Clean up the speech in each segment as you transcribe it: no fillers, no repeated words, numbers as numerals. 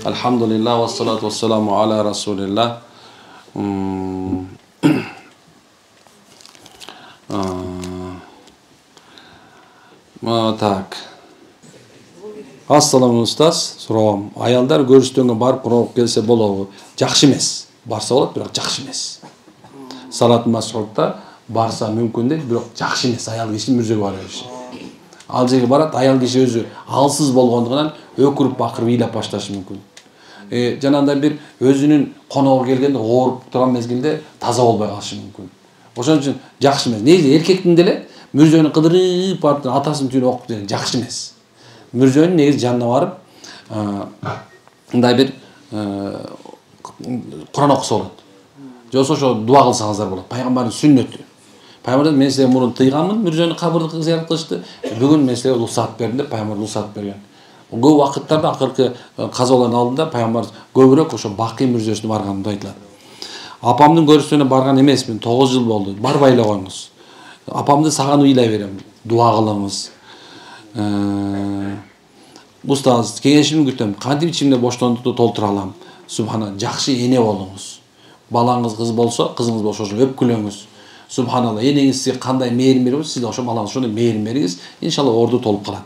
Alhamdulillah ve salatu ve selamu ala Resulillah. Так. Assalamu ustaz, сурагам. Аялдар көрүштөнгө барып курап келсе болобу? Жакшы эмес. Барса болот, бирок жакшы эмес. Салат Масудда барса мүмкүн дейт, бирок жакшы эмес. Аял киши мүрзөгө бара бериши. Ал жерге барат, аял киши өзү алсыз болгондугунан өкүрүп бакырып ыйлап башташы мүмкүн. Жанагындай бир өзүнүн коногу келгенде ооруп турган мезгилде таза болбой калышы мүмкүн. Ошон үчүн жакшы эмес. Негизи эркектин деле мүрзөнү кыдырып барып атасынын түйүнү окуп деген жакшы эмес. Мүрзөнүн негизи жанына барып мындай бир Куран окуса болот. Жоксо ошо дуа кылсаңыздар болот. Пайгамбардын сүннөтү. Пайгамбар мен силерге мурун тыйганмын мүрзөнү кабырды зыярат кылышты. Бүгүн мен силерге уруксат бердим деп пайгамбар уруксат берген. Көп убакыттарда акыркы казалардын алдында пайгамбар көбүрөөк ошо Бакый мүрзөсүнө барганымды айтылат. Апамдын көрүшүнө барган эмесмин, 9 жыл болду. Барбай эле коюңуз. Апамды сагынып ыйлай берем. Дуа кылыңыз. Устаз, кеңешимди күтөм. Кантип ичимде боштондукту толтура алам? Субхана, жакшы эне болуңуз. Балаңыз кыз болсо, кызыңыз болсо ошо өпкүлөңүз. Субханалла, энеңиз сизге кандай мээрим берип, сиз ошо балаңыз ошондой мээрим бериңиз. Иншалла орду толуп калат.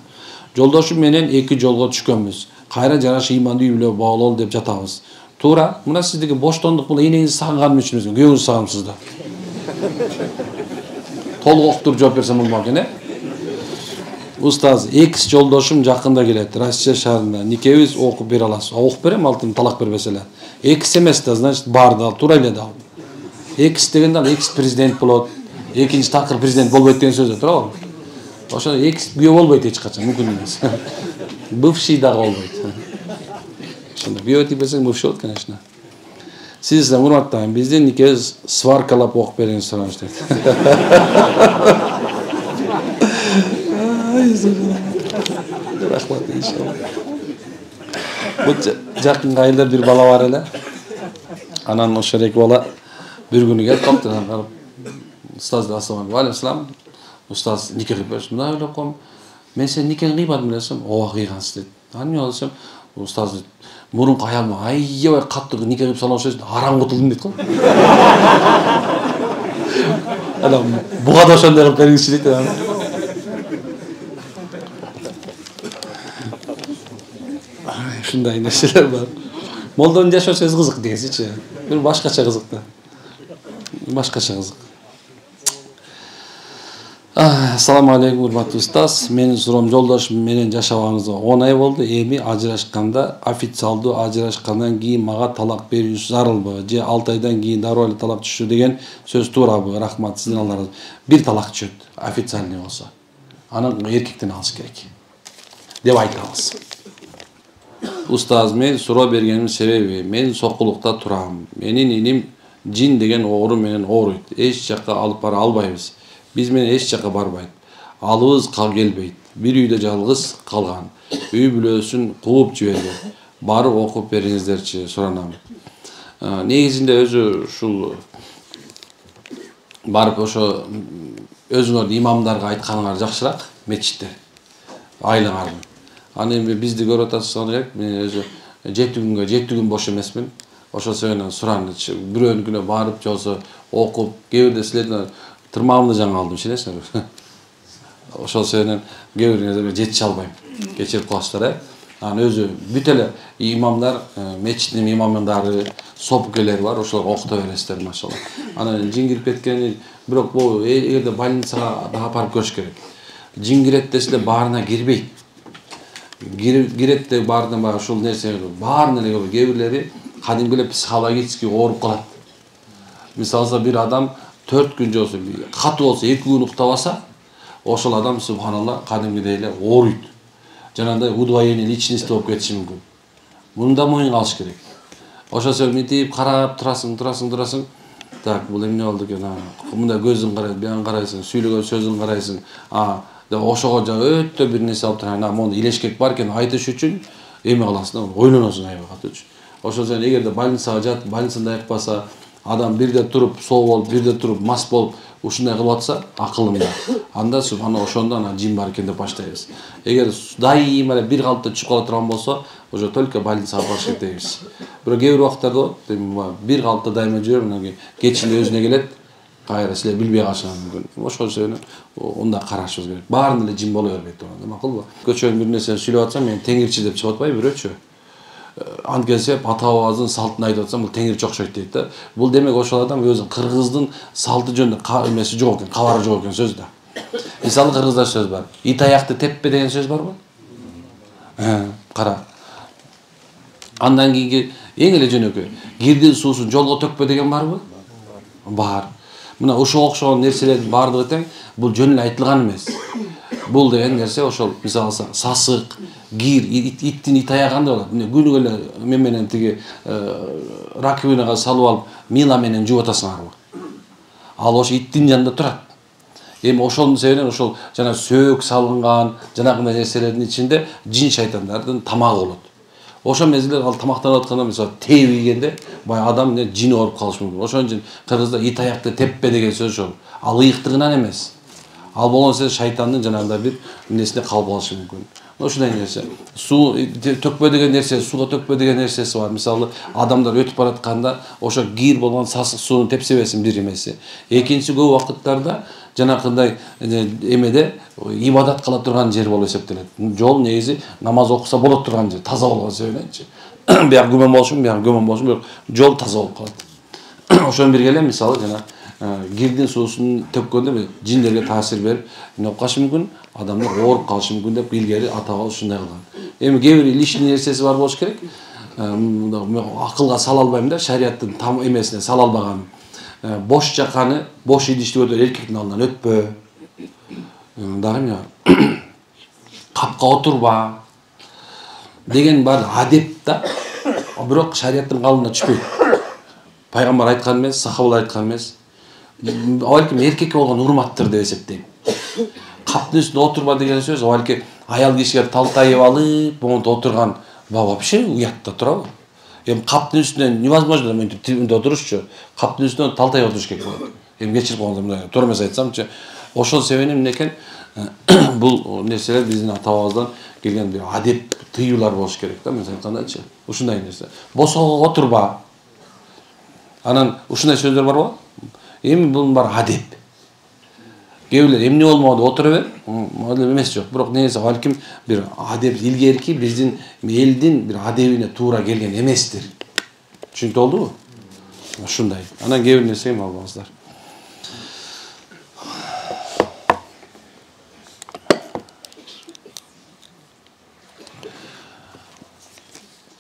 Жолдошум менен 2 жолго түшкөнбүз. Кайра жараша иманды үй бүлө бололу деп жатабыз. Туура, мына сиздики боштондук бул энеңизди сагынганым үчүн эмес, күйөөңүздү сагынымсыз да. Толук окуп жооп берсем болмок экен, Устаз, экс жолдошум жакында келет, Россия шаарында. Никебиз окуп бере аласыз. Окуп берем, алтын талак бербесе эле. Экс эмес да, значит, бар да, туура эле да. Экс дегенде экс президент болот. Экинчи такыр президент болбойт деген сөз да, туурабы? Ошо экс күйөө болбойт эч качан, мүмкүн эмес. Бывший дагы болбойт. Ошондо күйөө тип берсең бывший болот, конечно. Сиз урматтайм, биздин никебиз сваркалап окуп бериңиз сураш дейт. Рахмат иншалла. Бул жакынкы айылда бир бала бар эле. Анан ошо эки бала бир күнү келип калыптыр. Устаз, ассаламу алейкум. Устаз, нике кылып берсин. Мына ойлоп коем. Мен сени нике кыйбадым десем, ооба кыйгансыз дейт. Эмне болду десем, устаз дейт. Мурунку аялыма аябай катты нике кылып салган үчүн арам кутулдум дейт го. Анан буга да ошондой кылып бериңизчи дейт. Ушундай нерселер бар. Молдонун жашоо сөз кызык дегенсичи. Бир башкача кызык да. Башкача кызык. Ассаламу алейкум, урматтуу устаз. Менин суроом, жолдошум менен жашабагыбызга 10 ай болду. Эми ажырашканда официалдуу ажырашкандан кийин мага талак берүү зарылбы? Же 6 айдан кийин дароо эле талак түшү деген сөз туурабы? Рахмат, сиздин алдарыңыз. Бир талак түшөт, официальный болсо. Анан эркектен алыш керек деп айтабыз. Устаз, мен суроо бергеним себеби, мен сокулукта турам. Менин иним жин деген оору менен ооруйт. Эч жакка алып бара албайбыз. Биз менен эч жакка барбайт. Алыбыз келбейт. Бир үйдө жалгыз калган. Үй бүлөсүн кууп жиберген. Барып окуп бериңиздерчи, суранам. Негизинде өзү ушул барып ошо өзүңөрдүн имамдарга айтканыңар жакшыраак, мечиттер. Айлаңардын. Аны эми бизди көрүп атасыз керек. Мен өзү 7 күн бош эмесмин. Ошол себептен суранычы. Бирөөнүкүнө барып жолсо окуп, кээ бирде силерден тырмагымды жаңы алдым, шенесиңер. Ошол себептен кээ биринерге жетише албайм. Кечирип коесуздар, Анан өзү бүт эле имамдар, мечиттин имамдары, сопкелер бар, ошолорго окута бересиздер, машалла. Анан жин кирип кеткени, бирок бул эгерде больницага да апарып көрүш керек. Жин кирет десе баарына кирбейт. Кирет де баарынан баары ушул нерсе баарынан эле кээ бирлери кадимки эле психологически ооруп калат. Мисалга бир адам 4 күн жолсо, катуу болсо 2 күн уктабаса, ошол адам субханалла кадимкидей эле ооруйт. Жанагындай удвоение личности болуп кетиши мүмкүн. Муну да моюнга алыш керек. Ошол себептен мынтип карап турасың. Так, бул эмне болду экен? Мында көзүң карайт, биян карайсың, сүйлөгөн сөзүң карайсың. Ошого өтө бир нерсе алып турган, монда илешкек бар экен айтыш үчүн эме кыласың, ойлоносуң аябай катуу үчүн. Ошол себептен эгерде больницага жатып, больницада айыкпаса, адам бирде туруп соо болуп, бирде туруп мас болуп, ушундай кылып атса, акылымда. Анда субхана ошондо жин бар экен деп баштайбыз. Эгер дайыма эле бир калыпта түшүп кала турган болсо, уже только больницага барыш керек дейбиз. Бирок кээ бир убактарда болот, бир калыпта дайыма жүрөм, анан кийин кечинде өзүнө келет, кайра силер билбей калышыңар мүмкүн. Ошол себептен онда карашыбыз керек. Баарын эле жин боло бербейт анда, макулбу? Көчөнүн бир нерсени сүйлөп атсам, мен теңирчи деп чыгып атпайбы бирөөчү? Анткенсе ата бабабыздын салтын айтып атсам, бул теңирчи окшойт дейт да. Бул демек ошол адам өзүнүн кыргыздын салты жөнүндө эмеси жок экен, кабары жок экен сөз да. Мисалы кыргызда сөз бар. Ит аякты теппе деген сөз барбы? Кара. Андан кийинки эң эле жөнөкөй. Кирдин суусун жолго төкпө деген барбы? Бар. Мына ошого окшогон нерселердин баардыгы тең бул жөн эле айтылган эмес. Бул деген нерсе ошол мисалы сасык, кир, иттин ит аягында болот. Мына күнүгө эле мен менен тиги раковинага салып алып, мила менен жууп атасыңарбы? Ал ошо иттин жанында турат. Эми ошонун себебинен ошол жана сөөк салынган, жанагындай нерселердин ичинде жин шайтандардын тамагы болот. Ошол мезгилде ал тамактанып атканда мисалы тээп ийгенде бай адам жини ооруп калышы мүмкүн. Ошон үчүн кыргызда ит аякты теппе деген сөз ошол. Ал ыйыктыгынан эмес. Ал болгонсо шайтандын жанагындай бир нерсине калып калышы мүмкүн. Ушундай нерсе. Суу төкпө деген нерсе, сууга төкпө деген нерсеси бар. Мисалы адамдар өтүп баратканда ошо кир болгон сасык сууну тепсебесин бир эмеси. Экинчи көп убакыттарда жанакындай эмеде ибадат кыла турган жер болуп эсептелет. Жол негизи намаз окуса болот турган жер, таза болгон себебиненчи. Бияк күмөн болушун, бияк күмөн болушун, бирок жол таза болуп калат. Ошон бирге эле мисалы жана кирдин суусун төккөндө жиндерге таасир берип, эмне болуп калышы мүмкүн? Адамдар ооруп калышы мүмкүн деп илгери ата бабалар ушундай кылган. Эми кээ бир лишний нерсеси бар болуш керек. Акылга сала албайм да, шариаттын там эмесине сала албаган. Бош жаканы, бош идишти өтө эркектин алдынан өтпө. Дагы эмне бар? Капка отурба деген бар адеп да. Бирок шариаттын калыбына түшпөйт. Пайгамбар айткан эмес, сахабалар айткан эмес. Балким эркекке болгон урматтыр деп эсептейм. Каптын үстүндө отурба деген сөз балки аял кишиге талтайып алып, монтип отурган вообще уятта турабы? Эми каптын үстүнөн невозможно мынтип отурушчу. Каптын үстүнөн талтайып отуруш керек болот. Эми кечирип койгонсо мындай туура эмес айтсамчы, ошол себептен эмне экен? Бул нерселер биздин ата бабабыздан келген бир адеп, тыюулар болуш керек да, мен айткандайчы. Ушундай нерсе. Босого отурба. Анан ушундай сөздөр барбы? Эми бул бар адеп. Кээбирлер эмне болмоду отура бер, ал эмес жок. Бирок негизи балким бир адеп илгерки биздин элдин бир адебине туура келген эместир. Түшүнүктүү болдубу? Ушундай. Анан кээ бир нерсеге албаңыздар.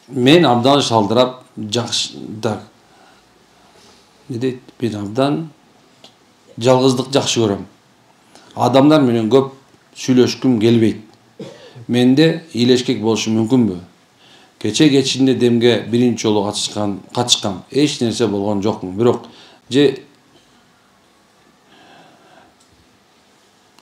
Мен абдан шалдырап жакшы да. Не дейт? Мен абдан жалгыздык жакшы көрөм. Адамдар менен көп сүйлөшкүм келбейт. Менде илешкек болушу мүмкүнбү? Кечинде демге биринчи жолу катышкам. Эч нерсе болгон жокмун. Бирок же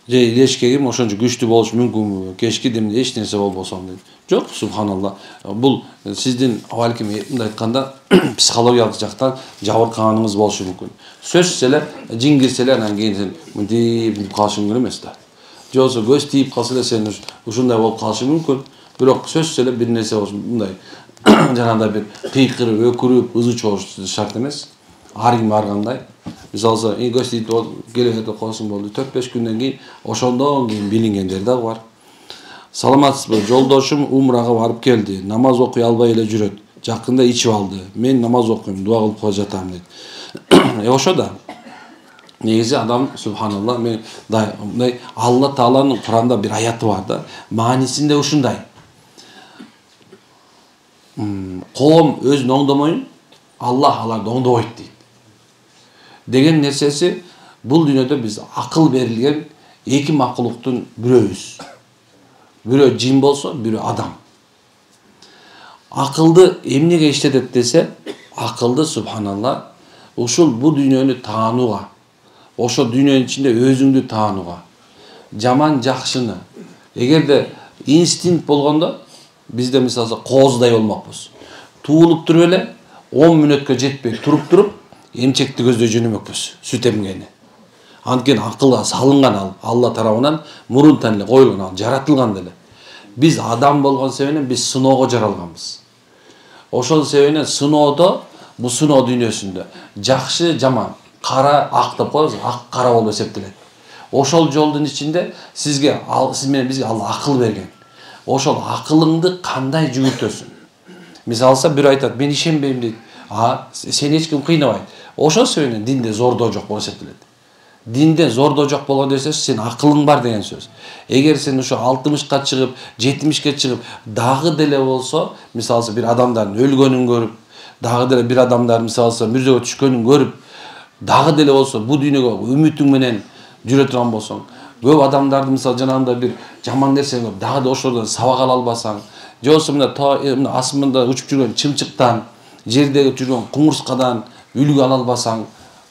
илешкегим ошончо күчтүү болушу мүмкүнбү? Кечки демде эч нерсе болбосом дейт. Жок, субханалла. Бул сиздин балким мындай айтканда психологиялык жактан жабыркаганыңыз болушу мүмкүн. Сөзсүз эле жин кирселер анан кийин мынтип калышың керек эмес да. Же болбосо көз тийип калса эле сен ушундай болуп калышы мүмкүн. Бирок сөзсүз эле бир нерсе болуш мындай жанагындай бир кыйкырып, өкүрүп, ызычуу болуш шарт эмес. Ар ким ар кандай. Мисалы, көз тийип келе койсоң болду. 4-5 күндөн кийин ошондон кийин билингендер дагы бар. Саламатсызбы? Жолдошум умрага барып келди. Намаз окуй албай эле жүрөт. Жакында ичип алды. Мен намаз окуйм, дуа кылып кое жатам дейт. Ошо да. Негизи адам субханалла мен мындай Алла Тааланын Куранда бир аяты бар да. Маанисинде ушундай. Коом өзүн оңдомойн, Аллах аларды оңдобойт дейт. Деген нерсеси бул дүйнөдө биз акыл берилген эки макулуктун бирөөбүз. Бирөө жин болсо, бирөө адам. Акылды эмнеге иштетет десе, акылды субханалла ушул бул дүйнөнү таанууга, ошо дүйнөнүн ичинде өзүңдү таанууга, жаман жакшыны. Эгерде инстинкт болгондо бизде мисалы кооздай болмокпуз. Туулуп туруп эле 10 мүнөткө жетпей туруп эмчекти көздөй жөнөмөкпүз, сүт эмгени. Анткени акылга салынган ал Алла тарабынан мурунтан эле коюлган, ал жаратылган эле. Биз адам болгон себебинен биз сыноого жаралганбыз. Ошол себебинен сыноодо, бул сыноо дүйнөсүндө жакшы, жаман, кара, ак деп коебуз, ак кара болуп эсептелет. Ошол жолдун ичинде сизге сиз менен бизге Алла акыл берген. Ошол акылыңды кандай жүгүртөсүң? Мисалы алса бир айтат, мен ишенбейм дейт. Сени эч ким кыйнабайт. Ошол себебинен динде зордоо жок болуп эсептелет. Динде зордоо жок болгон нерсе сен акылың бар деген сөз. Эгер сен ошо 60ка чыгып, 70ке чыгып, дагы деле болсо, мисалы бир адамдардын өлгөнүн көрүп, дагы деле бир адамдар мисалы мүрзөгө түшкөнүн көрүп, дагы деле болсо бу дүйнөгө үмүтүң менен жүрө турган болсоң, көп адамдарды мисалы жанагындай бир жаман нерсени көрүп, дагы да ошолордон сабак ала албасаң, же болбосо мына асманда учуп жүргөн чымчыктан, жердеги жүргөн куңурскадан үлгү ала албасаң,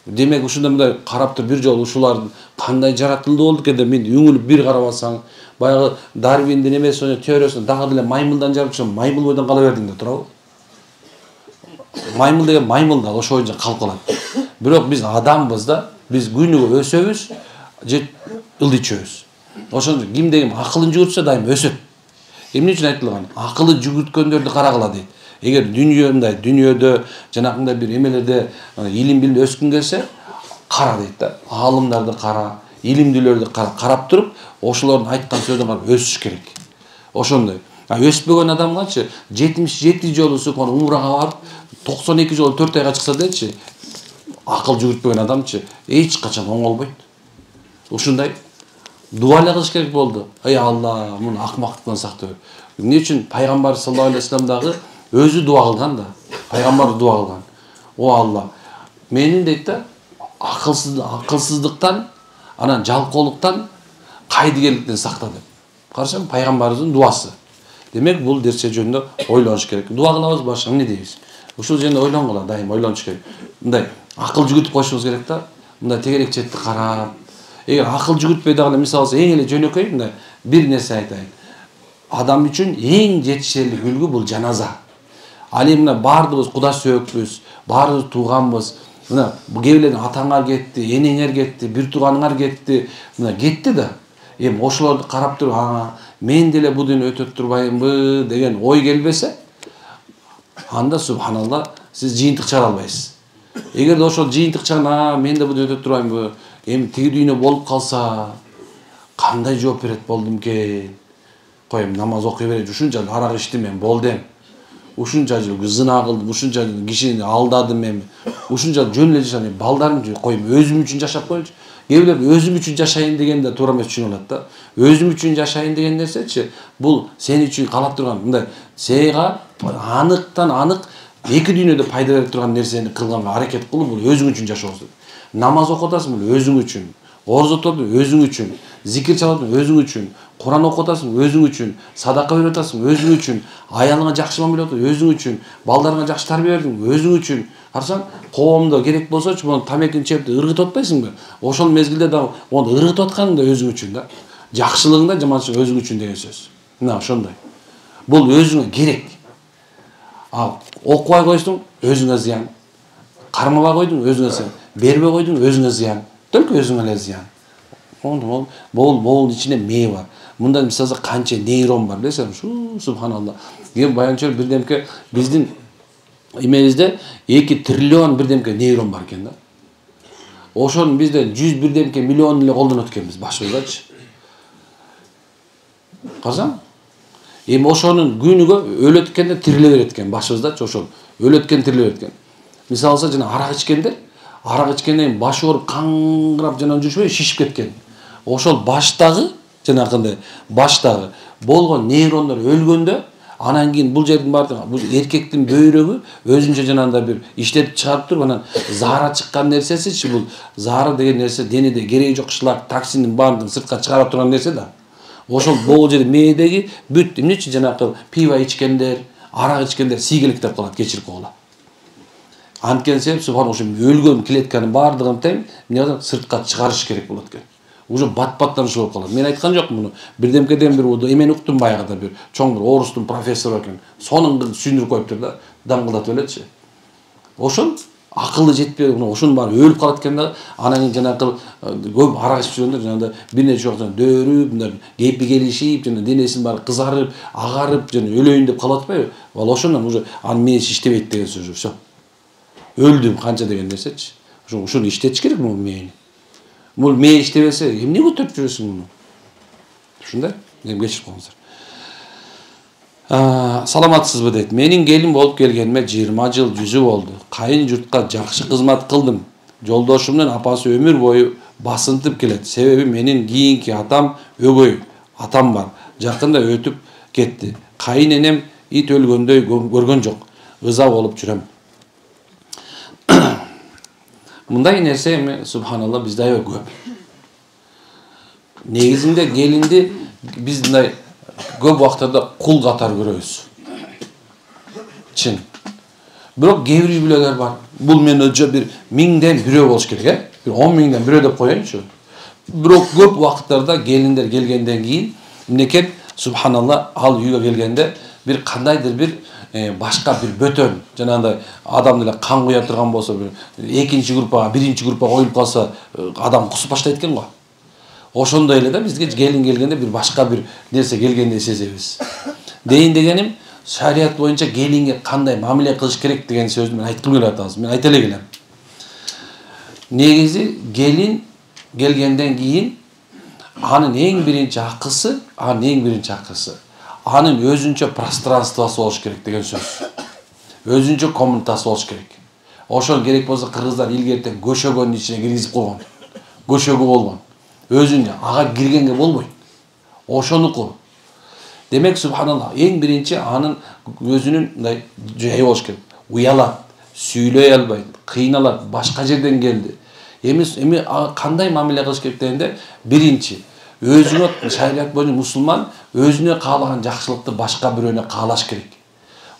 демек ушундай мындай карап туруп бир жолу ушулардын кандай жаратылды болду экен деп мен үңүлүп бир карабасаң, баягы Дарвиндин эмеси теориясында дагы деле маймылдан жаратылып, маймыл бойдон кала бердиң деп турабы? Маймыл деген маймыл да ошо боюнча калып калат. Бирок биз адамбыз да, биз күнүгө өсөбүз, же ылдый чөбүз. Ошон үчүн кимде ким акылын жүгүртсө дайым өсөт. Эмне үчүн айтылган? Акылы жүгүрткөндөрдү карагыла дейт. Эгер дүйнөдө жанагындай бир эмелерде илим билим өскүн келсе, кара дейт да. Аалымдарды кара, илимдүүлөрдү карап туруп, ошолордун айткан сөзүн карап өсүш керек. Ошондой. Өспөгөн адамгачы 77 жолу сукон умрага барып, 92 жолу 4 айга чыкса дечи, акыл жүгүртпөгөн адамчы эч качан оңолбойт. Ушундай дуа эле кылыш керек болду. Ай Алла, муну акмактыктан сакта бер. Эмне үчүн пайгамбар саллаллаху алейхи вассалам дагы өзү дуа кылган да. Пайгамбар дуа кылган. О Алла, менин дейт да акылсыздыктан, анан жалкоолуктан, кайдыгерликтен сакта деп. Карасаң пайгамбарыбыздын дуасы. Демек бул нерсе жөнүндө ойлонуш керек. Дуа кылабыз башка эмне дейбиз? Ушул жөнүндө ойлонгула, дайым ойлонуш керек. Мындай акыл жүгүртүп койушубуз керек да. Мындай тегерек четти карап. Эгер акыл жүгүртпөй дагы мисалы эң эле жөнөкөй мындай бир нерсе айтайын. Адам үчүн эң жетишерлик үлгү бул жаназа. Ал эми мына баардыгыбыз куда сөөкпүз, баарыбыз тууганбыз. Мына кээ бирлердин атаңар кетти, энеңер кетти, бир тууганыңар кетти, мына кетти да. Эми ошолорду карап туруп, мен деле бул дүйнө өтөп турбаймынбы деген ой келбесе, анда субханалла сиз жыйынтык чыгара албайсыз. Эгерде ошол жыйынтык чыган, мен да бул дүйнө өтөп турбаймынбы, эми тиги дүйнө болуп калса, кандай жооп берет болдум экен? Коем намаз окуй берет, ушунча арак ичтим мен, болдум. Ушунча жыл зына кылдым, ушунча кишини алдадым мен. Ушунча жөн эле жашадым, балдарым коем өзүм үчүн жашап коелучу. Кээ бирлер өзүм үчүн жашайын дегенде туура эмес түшүнүп алат да. Өзүм үчүн жашайын деген нерсечи, бул сен үчүн калап турган мындай сага аныктан анык эки дүйнөдө пайда берип турган нерсени кылганга аракет кылып, бул өзүң үчүн жашоосуң. Намаз окутасың, бул өзүң үчүн. Оруз тутасың, өзүң үчүн. Зикир чаласың, өзүң үчүн. Куран окутасың, өзүң үчүн. Садака берип атасың, өзүң үчүн. Аялыңа жакшы мамиле кыласың, өзүң үчүн. Балдарыңа жакшы тарбия бердиң, өзүң үчүн. Карасаң, коомдо керек болсочу, мону тамекин чеп ыргытып атпайсыңбы? Ошол мезгилде да оны ыргытып атканың да өзүң үчүн да. Жакшылыгың да жаманчылыгың өзүң үчүн деген сөз. Мына ошондой. Бул өзүңө керек. Ал окубай койсоң, өзүңө зыян. Кармабай койдуң, өзүңө зыян. Бербей койдуң, өзүңө зыян. Только өзүңө эле зыян. Бул ичинде мээ бар. Мында мисалы канча нейрон бар, билесиңби? Шу субханалла. Эми баянча бирдемке биздин эмебизде 2 триллион бирдемке нейрон бар экен да. Ошонун бизде 100 бирдемке миллион эле колдонот экенбиз башыбыздачы. Карасаң? Эми ошонун күнүгө өлөт экенде тириле берет экен башыбыздачы, ошол өлөт экен тириле берет экен. Мисалы жана арак ичкенден башы ооруп каңгырап жана жүрүшпөй шишип кеткен. Ошол баштагы жанагындай баштагы болгон нейрондор өлгөндө, анан кийин бул жердин баардыгы, бул эркектин бөйрөгү өзүнчө жанагындай бир иштетип чыгарып туруп, анан заара чыккан нерсесичи, бул заара деген нерсе денеде кереги жок шлак, токсиндин баардыгын сыртка чыгарып турган нерсе да. Ошол бул жерде мээдеги бүт эмне үчүн жанагы пиво ичкендер, арак ичкендер сийгеликтеп калат, кечирип койгула. Анткени себеп субхан ошо өлгөн клетканын баардыгын тең эмне сыртка чыгарыш керек болот экен. Уже бат-баттан ушул болуп калат. Мен айткан жокмун муну. Бирдемкеден бир эмени уктум баягыда бир чоң бир орустун профессору экен. Сонун түшүндүрүп коюптур да, даңгылдатып элечи. Ошол акылы жетпей ошонун баары өлүп калат экен дагы. Анан кийин жанагы көп арак ичип жүргөндө жанагы бир нече жолу дөөрүп, мындай кепи келишип, жана денесинин баары кызарып, агарып, жана өлөйүн деп калып атпайбы? Ал ошондон уже анын мээси иштебейт деген сөз. Всё. Өлдүм канча деген нерсечи. Ушуну иштетиш керек бул мээни. Бул мээ иштебесе, эмне көтөрүп жүрөсүң муну? Ушундай. Эми кечирип коюңуздар. Саламатсызбы дейт. Менин келин болуп келгениме 20 жыл жүзү болду. Кайын журтка жакшы кызмат кылдым. Жолдошумдун апасы өмүр бою басынтып келет. Себеби менин кийинки атам өгөй атам бар. Жакында өтүп кетти. Кайын энем ит өлгөндөй көргөн жок. Ыза болуп жүрөм. Мындай нерсе эми субханалла бизде аябай көп. Негизинде келинди биз мындай көп убактарда кул катары көрөбүз. Чын. Бирок кээ бир үй-бүлөлөр бар. Бул менимче бир 1000ден бирөө болуш керек, э? Бир 10 миңден бирөө деп коеюнчу. Бирок көп убактарда келиндер келгенден кийин эмнекен субханалла ал үйгө келгенде бир кандайдыр бир башка бир бөтөн жанагындай адам деле кан куя турган болсо бир экинчи группага, биринчи группага коюлуп калса адам кусуп баштайт экен го. Ошондой эле да бизге келин келгенде бир башка бир нерсе келгендей сезебиз. Дейин дегеним шарият боюнча келинге кандай мамиле кылыш керек деген сөздү мен айткым келип атабыз. Мен айта эле келем. Негизи келин келгенден кийин анын эң биринчи акысы, анын өзүнчө пространствосы болуш керек деген сөз. Өзүнчө комнатасы болуш керек. Ошол керек болсо кыргыздар илгертен көшөгөнүн ичине киргизип койгон. Көшөгө болгон. Өзүнө ага киргенге болбойт. Ошонуку. Демек субханалла эң биринчи анын өзүнүн мындай жайы болуш керек. Уялат, сүйлөй албайт, кыйналат, башка жерден келди. Эми кандай мамиле кылыш керек дегенде биринчи өзүнө шарият боюнча мусулман өзүнө каалаган жакшылыкты башка бирөөнө каалаш керек.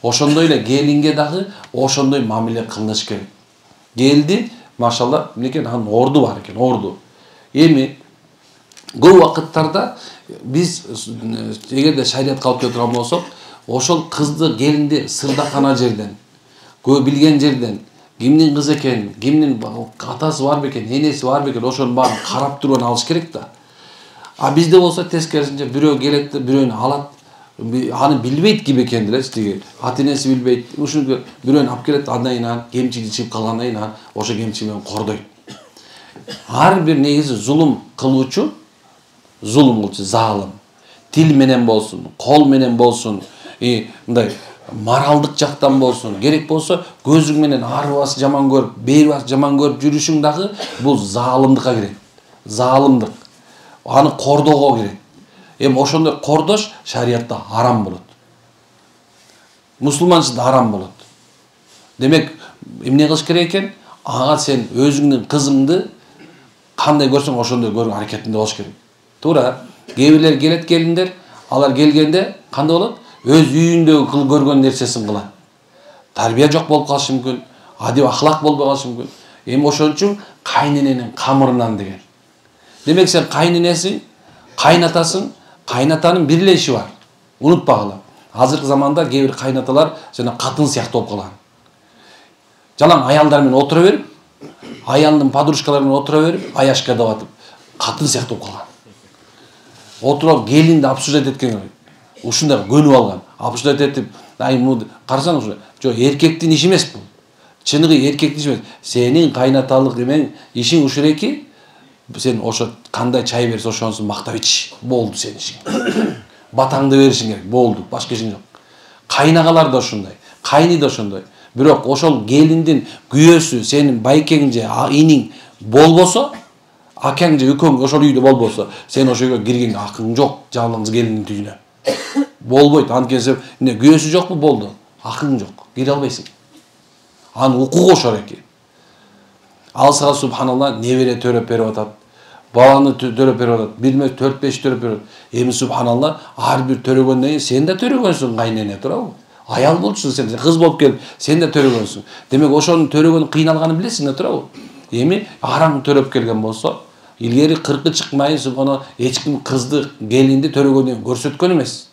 Ошондой эле келинге дагы ошондой мамиле кылыш керек. Келди, машалла, мынекен анын орду бар экен, орду. Эми көп убакыттарда биз эгерде шариятка алып келе турган болсок, ошол кызды, келинди сырдакана жерден, көп билген жерден, кимдин кызы экен, кимдин атасы бар бекен, энеси бар бекен, ошонун баарын карап туруп алыш керек да. А бизде болсо тескерисинче бирөө келет, бирөөнү алат, аны билбейт ким экенин деле, тиги ата-энеси билбейт. Ушуну бирөөнү алып келет, андан кийин кемчилик чыгып калгандан кийин ошо кемчилик менен кордойт. Ар бир негизи зулум кылуучу, залым. Тил менен болсун, кол менен болсун, мындай моралдык жактан болсун, керек болсо көзүң менен арыбасы жаман көрүп, бээрибасы жаман көрүп жүрүшүң дагы бул залымдыкка кирет. Залымдык. Аны кордоого кирет. Эми ошондой кордош шариятта арам болот. Мусулманчылыкта арам болот. Демек, эмне кылыш керек экен? Ага сен өзүңдүн кызыңды кандай көрсөң ошондой көрүү аракетинде болуш керек. Туура. Кээ бирлер келет келиндер, алар келгенде кандай болот? Өз үйүндөгү көргөн нерсесин кылат. Тарбия жок болуп калышы мүмкүн, адеп ахлак болбой калышы мүмкүн. Эми ошон үчүн кайнененин камырынан деген. Демек сен кайненесиң, кайнатасың, кайнатанын бир эле иши бар. Унутпагыла. Азыркы заманда кээ бир кайнаталар жана катын сыяктуу болуп калган. Жалаң аялдар менен отура берип, аялдын подружкалары менен отура берип, аяшка деп атып, катын сыяктуу болуп калган. Отуруп келинди обсуждать эткен. Ушундай көнүп алган. Обсуждать этип, муну карасаң ушу, жок, эркектин иши эмес бул. Чыныгы эркектин иши эмес. Сенин кайнаталык эмен ишиң ушул эки. Сен ошо кандай чай берсе ошонусун мактап ич. Болду сенин ишиң. Батаңды беришиң керек. Болду, башка ишиң жок. Кайнагалар да ошондой, кайны да ошондой. Бирок ошол келиндин күйөөсү сенин байкең же иниң болбосо, акаң же үкөң ошол үйдө болбосо, сен ошол үйгө киргенге акың жок, жалгыз келиндин үйүнө. Болбойт. Анткени эмне күйөөсү жокпу, болду. Акың жок. Кире албайсың. Анын укугу ошол эки. Алсага субханалла небере төрөп берип атат. Баланы төрөп берип атат. Бир эмес 4-5 төрөп берип. Эми субханалла ар бир төрөгөндөн кийин сен да төрөгөнсүң кайнене, туурабы? Аял болчусуң сен, кыз болуп келип, сен да төрөгөнсүң. Демек ошонун төрөгөнүн кыйналганын билесиң да, туурабы? Эми араң төрөп келген болсо, илгери 40 чыкмай субханалла эч ким кызды, келинди төрөгөндөн көрсөткөн эмес.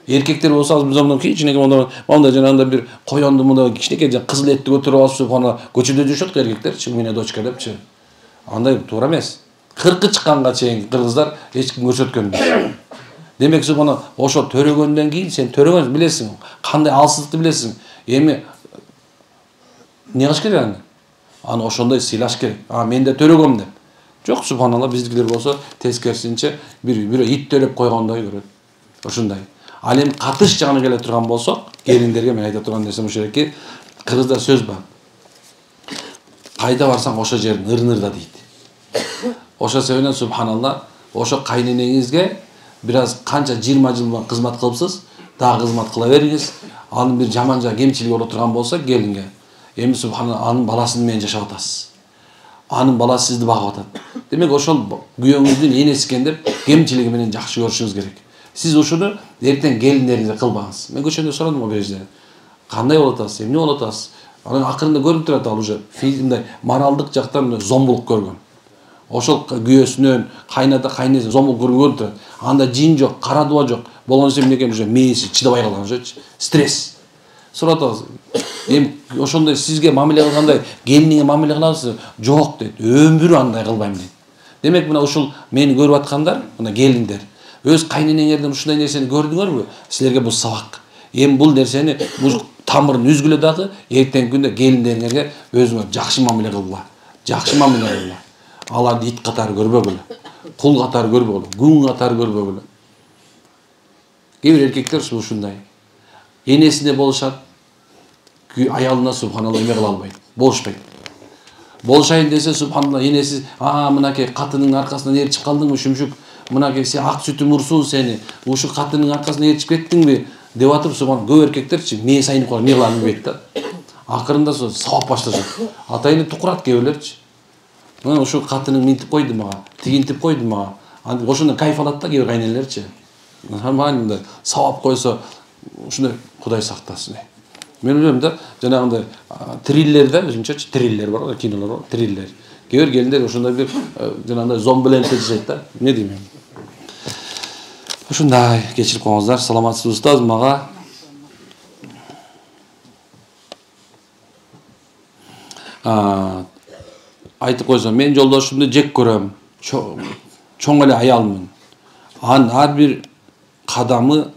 Erkектер болсаңыз біз ондан кичинекей монда жанагындай бир коёнду мында кичинекей кызыл этти көтөрүп алып чыгып ана көчөдө жүрүшөт эркектер, у меня дочка депчи. Андай туура эмес. 40 чыкканга чейин кыргыздар эч ким көрсөткөн эмес. Демек сен аны ошо төрөгөндөн кийин сен төрөгөн билесиң, кандай алсыздыкты билесиң. Эми не кылыш керек аны? Аны ошондой сыйлаш керек. Мен да төрөгөм деп. Жок, субханалла, биздикилер болсо тескерисинче бир ит төлөп койгондой көрөт. Ошондой. Ал эми катыш жагына келе турган болсок, келиндерге мен айта турган нерсем ошо эки, кыргызда сөз бар. Кайда барсаң ошо жердин ырнырда дейт. Ошо себептен субханалла, ошо кайненеңизге biraz kança 20 жыл кызмат кылыпсыз, дагы кызмат кыла бериңиз. Анын бир жаман жагы кемчилиги боло турган болсо келинге. Эми субханалла анын баласын менен жашап атасыз. Анын баласы сизди багып атат. Демек ошол күйөөңүздүн энеси экен деп кемчилиги менен жакшы көрүшүңүз керек. Сиз ушуну эртең келиндериңизге кылбаңыз. Мен көчөдө сурадым го бир жерде. Кандай болуп атасыз? Эмне болуп атасыз? Анан акырында көрүнүп турат, ал уже фильмде моралдык жактан зомбулук көргөн. Ошол күйөөсүнөн кайната кайнеси зомбулук көрүп турат. Анда жин жок, кара дуба жок. Болгон эмне экен, уже мээси чыдабай калган ошочу. Стресс. Суратабыз. Эми ошондой сизге мамиле кылгандай келиниңе мамиле кыласыз? Жок дейт. Өмүрү андай кылбайм дейт. Демек мына ушул мени көрүп аткандар, мына келиндер, өз кайненеңерден ушундай нерсени көрдүңөрбү? Силерге бул сабак. Эми бул нерсени бул тамырын үзгүлө дагы эртеңки күндө келиндериңерге өзүңөр жакшы мамиле кылгыла. Жакшы мамиле кылгыла. Аларды ит катары көрбөгүлө. Кул катары көрбөгүлө. Күн катары көрбөгүлө. Кээ бир эркектер ушундай. Энесине болушат. Аялына субханалла эме кыла албайт. Болушпайт. Болушайын десе субханалла энеси, мынакей катынын аркасынан ээрчип калдыңбы шүмшүк? Мынакей сен ак сүтү мурсуун сени. Ушу катынын аркасынан ээрчип кеттиңби? Деп атып субхан көп эркектерчи мээ сайынып калып эмне кыларын билбейт да. Акырында сабап башташат. Атайын тукурат кээ бирлерчи. Мына ушу катының минтип койду мага, тигинтип койду мага. Ошондон кайф алат да кээ бир кайнелерчи. Нормально сабап койсо ушундай Кудай сактасын. Мен ойлойм да, жанагындай триллерде, өзүнчө триллер бар го, кинолор бар, триллер. Кээ бир келиндер ошондой бир жанагындай зомбиленте жашайт да. Эмне дейм мен? Ушундай кечирип коюңуздар. Саламатсызбы устаз мага? Айтып койсом, мен жолдошумду жек көрөм. Чоң эле аялмын. Анын ар бир кадамы,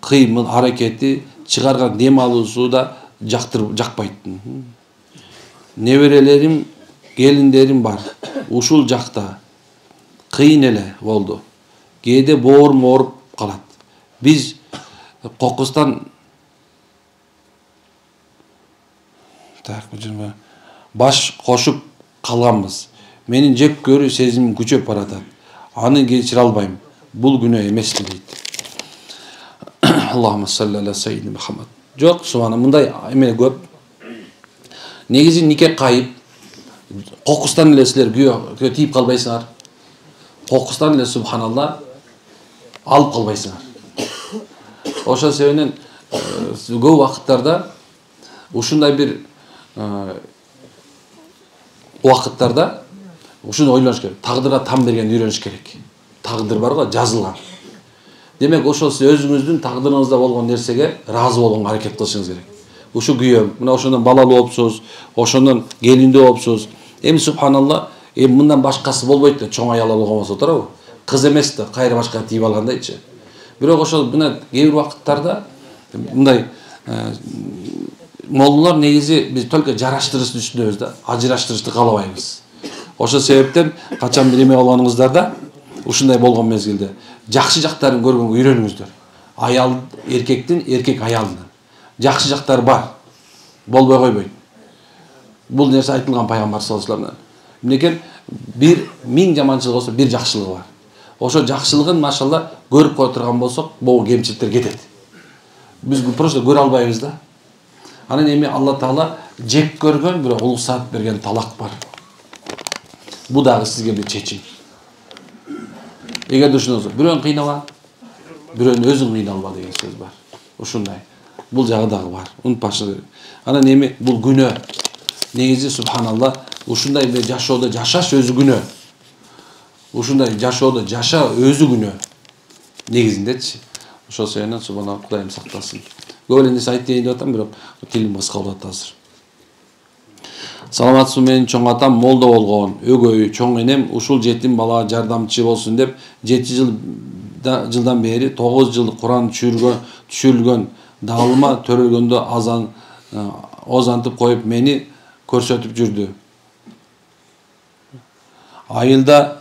кыймыл, аракети, чыгарган дем алуусу да жакпайт. Неберелерим, келиндерим бар. Ушул жакта кыйын эле болду. Кээде боорум ооруп калат. Биз кокустан баш кошуп калганбыз. Менин жек көрүү сезимим күчөп баратат. Аны кечире албайм. Бул күнөө эмеспи дейт. Аллахумма салли аля саййидина Мухаммад. Жок, субхана, мындай эме көп. Негизи нике кайып, кокустан эле силер күйөө тийип калбайсыңар. Кокустан эле субханалла алып калбайсыңар. Ошол себептен көп убакыттарда ушундай бир убакыттарда ушуну ойлош керек. Тагдырга там берген үйрөнүш керек. Тагдыр бар го, жазылган. Демек ошол сиз өзүңүздүн тагдырыңызда болгон нерсеге ыраазы болгонго аракет кылышыңыз керек. Ушу күйөөм, мына ошондон балалуу болупсуз, ошондон келиндүү болупсуз. Эми субханалла, мындан башкасы болбойт да, чоң аял болгон болсо туурабы? Кыз эмес да, кайра башка тийип алгандайчы. Бирок ошол мына кээ бир убакыттарда мындай моллолор негизи биз только жараштырышты түшүнөбүз да, ажыраштырышты каалабайбыз. Ошол себептен качан бир эме болгонуңуздарда, ушундай болгон мезгилде жакшы жактарын көргөнгө үйрөнүңүздөр. Аял эркектин, эркек аялдын жакшы жактары бар. Болбой койбойт. Бул нерсе айтылган пайгамбар саллаллаху алейхи вассаламдан. Эмнекен 1000 жаманчылык болсо 1 жакшылыгы бар. Ошо жакшылыгын машалла көрүп кое турган болсок, бул кемчиликтер кетет. Биз просто көрө албайбыз да. Анан эми Алла Таала жек көргөн бирок улуксат берген талак бар. Бу дагы сизге бир чечим. Эгер ушуну бирөөнү кыйнала, бирөөнү өзүң кыйналба деген сөз бар. Ушундай. Бул жагы дагы бар. Унутпашыңыз керек. Анан эми бул күнөө. Негизи субханалла, ушундай бир жашоодо жашаш өзү күнөө. Ушундай жашоодо жаша өзү күнөө. Негизиндечи. Ошол себептен субхана Кудайым сактасын. Көп эле нерсе айтып дейин деп атам, бирок тилим кыска болот азыр. Саламатсызбы, менин чоң атам молдо болгон, өгөй, чоң энем ушул жетим балага жардамчы болсун деп 7 жылдан бери 9 жыл Куран түшүрүлгөн даалыма төрөлгөндө озантып коюп мени көрсөтүп жүрдү. Айылда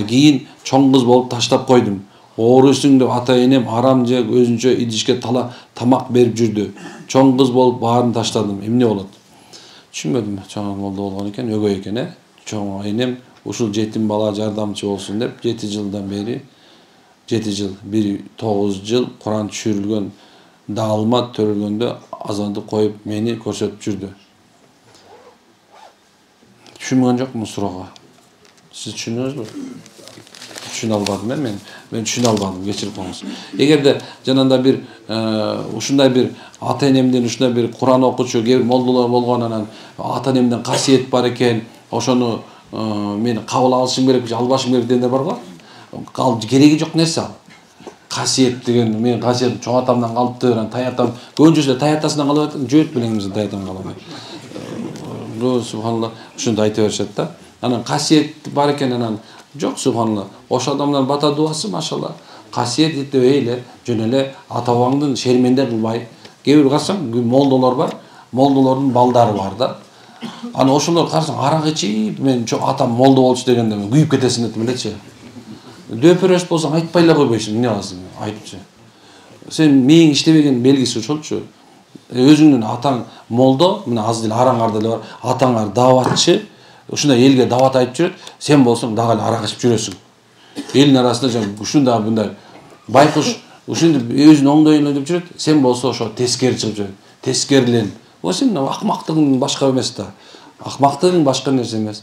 кийин чоң кыз болуп таштап койдум. Оорусуң деп ата энем арам же өзүнчө идишке тамак берип жүрдү. Чоң кыз болуп баарын таштадым. Эмне болот? Түшүнбөдүм. Чоң молдо болгон экен, өгөй экен, Чоң энем ушул жетим бала жардамчы болсун деп 7 жылдан бери 7 жыл, 9 жыл Куран түшүрүлгөн даалыма төрөлгөндө азандып коюп мени көрсөтүп жүрдү. Түшүнгөн жокмун суроого. Сиз түшүндүңүзбү? Түшүнө албадым, мен түшүнө албадым, кечирип коюңуз. Эгерде жанагындай бир ушундай бир ата энемден ушундай бир Куран окуучу кээ бир молдолор болгон, анан ата энемден касиет бар экен, ошону мен кабыл алышым керек, албашым керек дегендер бар го. Ал кереги жок нерсе ал. Касиет деген, мен касиет чоң атамдан калыптыр, анан тай атам, көбүнчөсү тай атасынан калып атат, жөөт белеңибизден тай атам калабайт. Субханалла, ушунду айта беришет да. Анан касиет бар экен, анан жок, субханалла. Ошол адамдардын бата дуасы машалла. Касиет этебей эле, жөн эле ата бабаңдын шерменде кылбай. Кээ бир карасаң молдолор бар, молдолордун балдары бар да. Аны ошолор карасаң арак ичип, мен атам молдо болчу дегенде күйүп кетесиң деп элечи. Дөпөрөс болсаң айтпай эле койбойсуң, эмне аласың айтыпчы. Сен мээң иштебеген белгиси ошолчу. Өзүңдүн атаң молдо, мына азыр эле араңарда эле бар, атаңар даватчы, ушундай элге дават айтып жүрөт, сен болсоң дагы эле арак ичип жүрөсүң. Элдин арасында жана ушундай мындай байкуш ушинтип өзүн оңдойюн деп жүрөт, сен болсо ошо тескери чыгып жүрөт. Тескерилен. Сен акмактыгың башка эмес да. Акмактыгың башка нерсе эмес.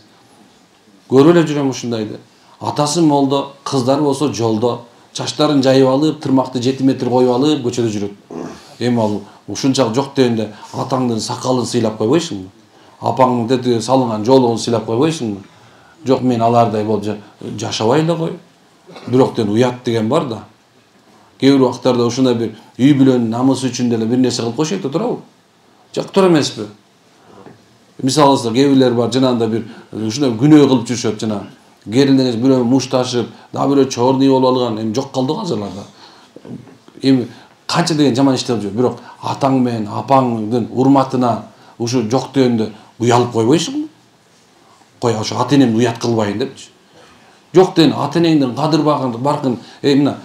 Көрүп эле жүрөм ушундайды. Атасы молдо, кыздар болсо жолдо, чачтарын жайып алып, тырмакты 7 метр коюп алып көчөдө жүрөт. Эми ал ушунчалык жок дегенде атаңдын сакалын сыйлап койбойсуңбу? Апаңдын тетиги салынган жолугун сыйлап койбойсуңбу? Жок, мен алардай болуп жашабай эле кой. Бирок уят деген бар да. Кээ бир убактарда ушундай бир үй бүлөнүн намысы үчүн деле бир нерсе кылып койшойт, турабы? Жок, тура эмеспи? Мисалы кээ бирлер бар, жанагындай бир ушундай күнөө кылып жүрүшөт, жана керилдеңиз бирөө мушташып, дагы бирөө чорный болуп алган, эми жок калды го азырларда. Эми канча деген жаман ишти кылып жүр, бирок атаң менен апаңдын урматына ушу жок дегенде уялып койбойсуңбу? Кой, ошо ата энемди уят кылбайын депчи. Жок деген ата энеңдин кадыр баркын, мына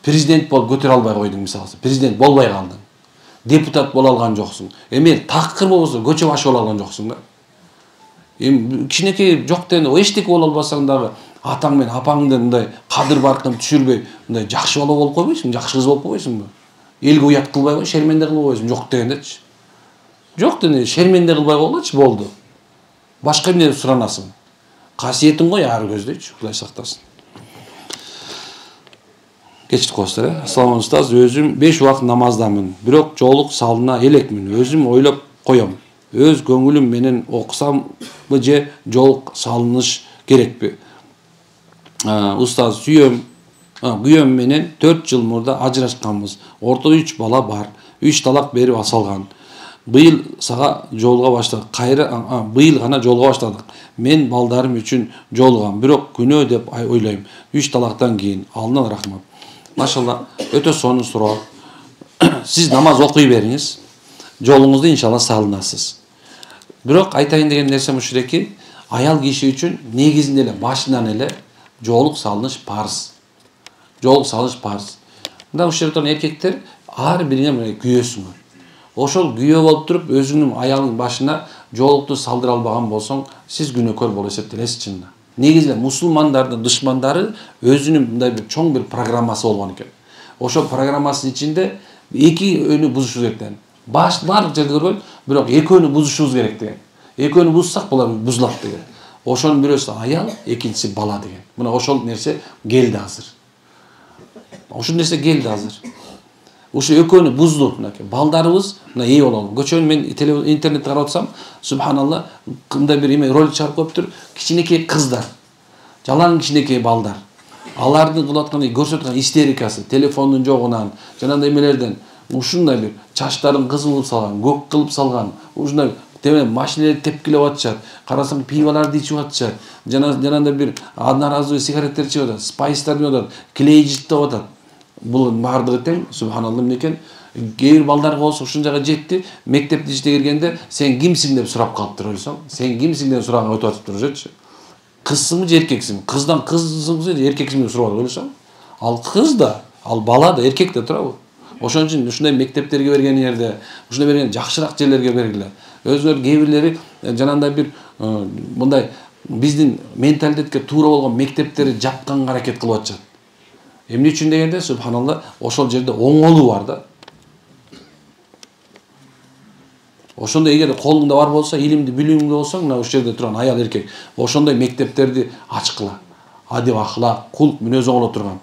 президент болуп көтөрө албай койдуң, мисалы, президент болбой калдың. Депутат боло алган жоксуң. Эми такыр болбосо көчө башы боло алган жоксуң да. Эми кичинекей жок дегенде эчтеке боло албасаң дагы атаң менен апаңдын мындай кадыр баркын түшүрбөй, мындай жакшы бала болуп койбойсуң, жакшы кыз болуп койбойсуңбу? Элге уят кылбай, шерменде кылбайсың, жок дегендечи. Жок дегенде шерменде кылбай койгочу, болду. Башка эмне суранасың? Касиетиң гой ар көздөйчү, Кудай сактасын. Кечирип коесуздар, Ассаламу устаз, өзүм 5 убакыт намаздамын, бирок жолук салына элекмин. Өзүм ойлоп коем. Өз көңүлүм менен окусамбы же жолук салыныш керекпи? Устаз, күйөөм менен 4 жыл мурда ажырашканбыз. Ортодо 3 бала бар. 3 талак берип асалган. Быйыл гана жолуга баштадык. Мен балдарым үчүн жолугам, бирок күнөө деп ойлойм. 3 талактан кийин. Алына рахмат. Машалла, өтө сонун суроо. Сиз намаз окуй бериңиз. Жолуңузду иншалла салынасыз. Бирок айтайын деген нерсем ушул эки, аял киши үчүн негизинде эле башынан эле жолук салыныш парыз. Жолук салыш парыз. Мында ушул жерден эркектер ар бирине күйөөсүңөр. Ошол күйөө болуп туруп өзүңдүн аялыңдын башына жолукту салдыра албаган болсоң, сиз күнөөкөр болуп эсептелесиз чынында. Негизинде мусулмандардын душмандары өзүнүн мындай бир чоң бир программасы болгон экен. Ошол программасынын ичинде эки өнү бузушубуз керек деген. Барлык жерде көрбөйм, бирок экөөнү бузушубуз керек деген. Экөөнү бузсак булар бузулат деген. Ошонун бирөөсү аял, экинчиси бала деген. Мына ошол нерсе келди азыр. Ошол нерсе келди азыр. Ошо экөөнү бузду, мынакей. Балдарыбыз мына ээ бололу. Көчөнү мен интернетте карап атсам, субханалла, кандай бир эме ролик чыгарып коюптур, кичинекей кыздар. жалаң кичинекей балдар. Алардын кылып аткан көрсөткөн истерикасы, телефондун жогунан, жанагындай эмелерден ушундай бир чачтарын кызыл кылып салган, көк кылып салган, ушундай машиналерди тепкилеп атышат. Карасаң пиваларды ичип атышат. Жанагындай бир одноразовый сигареттер чыгып атат, спайстар атат, клей жыттап атат. Бул бардыгы тең, субханалла менекен. Кээ бир балдарга болсо ушунчага жетти, мектепти иште киргенде сен кимсиң деп сурап калыптыр ойлсоң. Сен кимсиң деп сураган өтүп атыптыр ошочу. Кызсыңбы же эркексиңби? Кыздан кызсыңбы же эркексиңби деп сурап ойлосоң. Ал кыз да, ал бала да, эркек да турабы? Ошон үчүн ушундай мектептерге берген жерде, ушундай берген жакшыраак жерлерге бергиле. Өзүлөр кээ бирлери жанагындай бир мындай биздин менталитетке туура болгон мектептерди жапканга аракет кылып атышат. Эмне үчүн дегенде, субханалла, ошол жерде оңолуу бар да. Ошондой эгер колуңда бар болсо, илимди, билимди болсоң, мына ошол жерде турган аял эркек, ошондой мектептерди ачкыла. Адеп, ахлак, кулк мүнөз боло турган.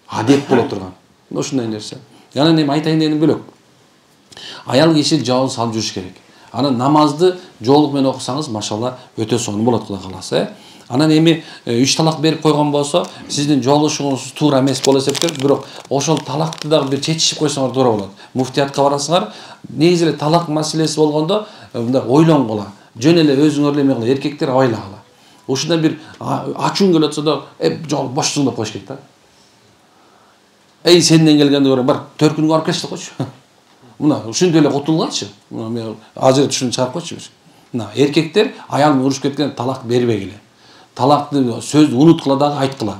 Адеп боло турган. Ушундай нерсе. Жана эми айтайын дегеним бөлөк. Аял киши жабын салып жүрүш керек. Анан намазды жоолук менен окусаңыз, машалла, өтө сонун болот, Кудай кааласа. Анан эми 3 талак берип койгон болсо, сиздин жолушуңуз туура эмес болуп эсептелет, бирок ошол талакты дагы бир чечишип койсоңор туура болот. Муфтиятка барасыңар, негизи эле талак маселеси болгондо мындай ойлонгула. Жөн эле өзүңөр эле эме кыла, эркектер абайлагыла. Ушундай бир ачууң келип атса да, жол бошсуң деп коюш керек да. Сенден келгенде көрөм, бар, төркүнгө барып келчи койчу. Мына ушинтип эле кутулгачы. Мына мен азыр ушуну чыгарып койчу бир. Мына эркектер аял менен уруш кеткен талак бербегиле. Талакты сөздү унуткула дагы айткыла.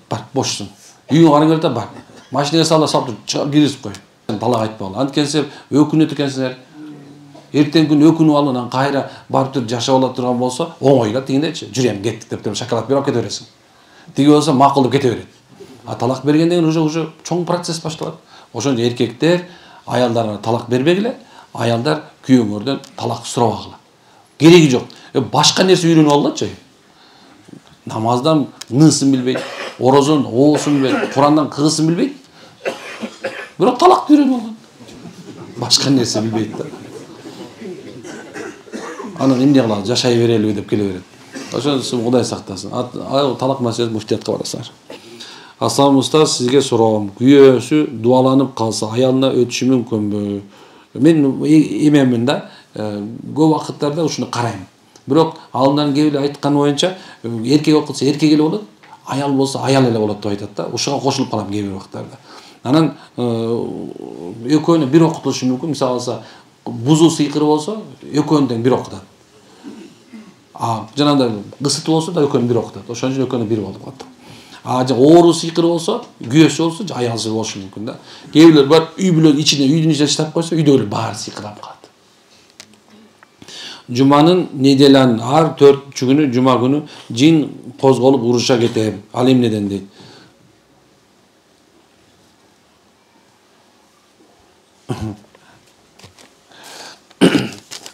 Бар, бошсуң. Үйүңө караң келет, бар. Машинага салып киргизип кой. Талак айтпагыла. Анткенсе өкүнөт экенсиңер. Эртең күн өкүнүп алып, анан кайра барып туруп жашап ала турган болсо, оңой тигиндечи. Жүрөм, кеттик деп шоколад берип кете бересиң. Тиги болсо макулдуп кете берет. А талак берген деген уже чоң процесс башталат. Ошондо эркектер аялдарга талак бербегиле, аялдар күйөөңөрдөн талак сурабагыла. Кереги жок. Башка нерсе үйрөнүп алгылачы. Намаздан нысын билбейт, орозон оосун билбейт, Курандан кыгысын билбейт. Бирок талак үйрөнүп алган. Башка нерсе билбейт да. Анан эмне кылалы, жашай берелиби деп келе берет. Ошондо Кудай сактасын. Талак маселеси муфтиятка барасыңар. Аслан устаз, сизге суроом. Күйөөсү дуаланып калса, аялына өтүшү мүмкүнбү? Мен эмемин да, көп убакыттарда ушуну карайм. Бирок алынан кебиле айткан боюнча, эркек окутса эркек эле болот, аял болсо аял эле болот деп айтат да. Ушуга кошулуп калам кээ бир убакыттарда. Анан экөөнү бир окутулушу мүмкүн. Мисалы алса, бузу сыйкыры болсо, экөөнү тең бир окутат. Жанагындай кысыты болсо да экөөнү бир окутат. Ошон үчүн экөөнү бир болуп калат. Оору сыйкыры болсо, күйөөсү болсо, аялсыз болушу мүмкүн да. Кээ бирлер бар, үй бүлө ичине, үйдүн ичине таштап койсо, үйдөгүлөр баары сыйкырап калат. Жуманын неделянын ар 4-күнү жума күнү жин козголуп уруша кетем. Ал эмнеден дейт?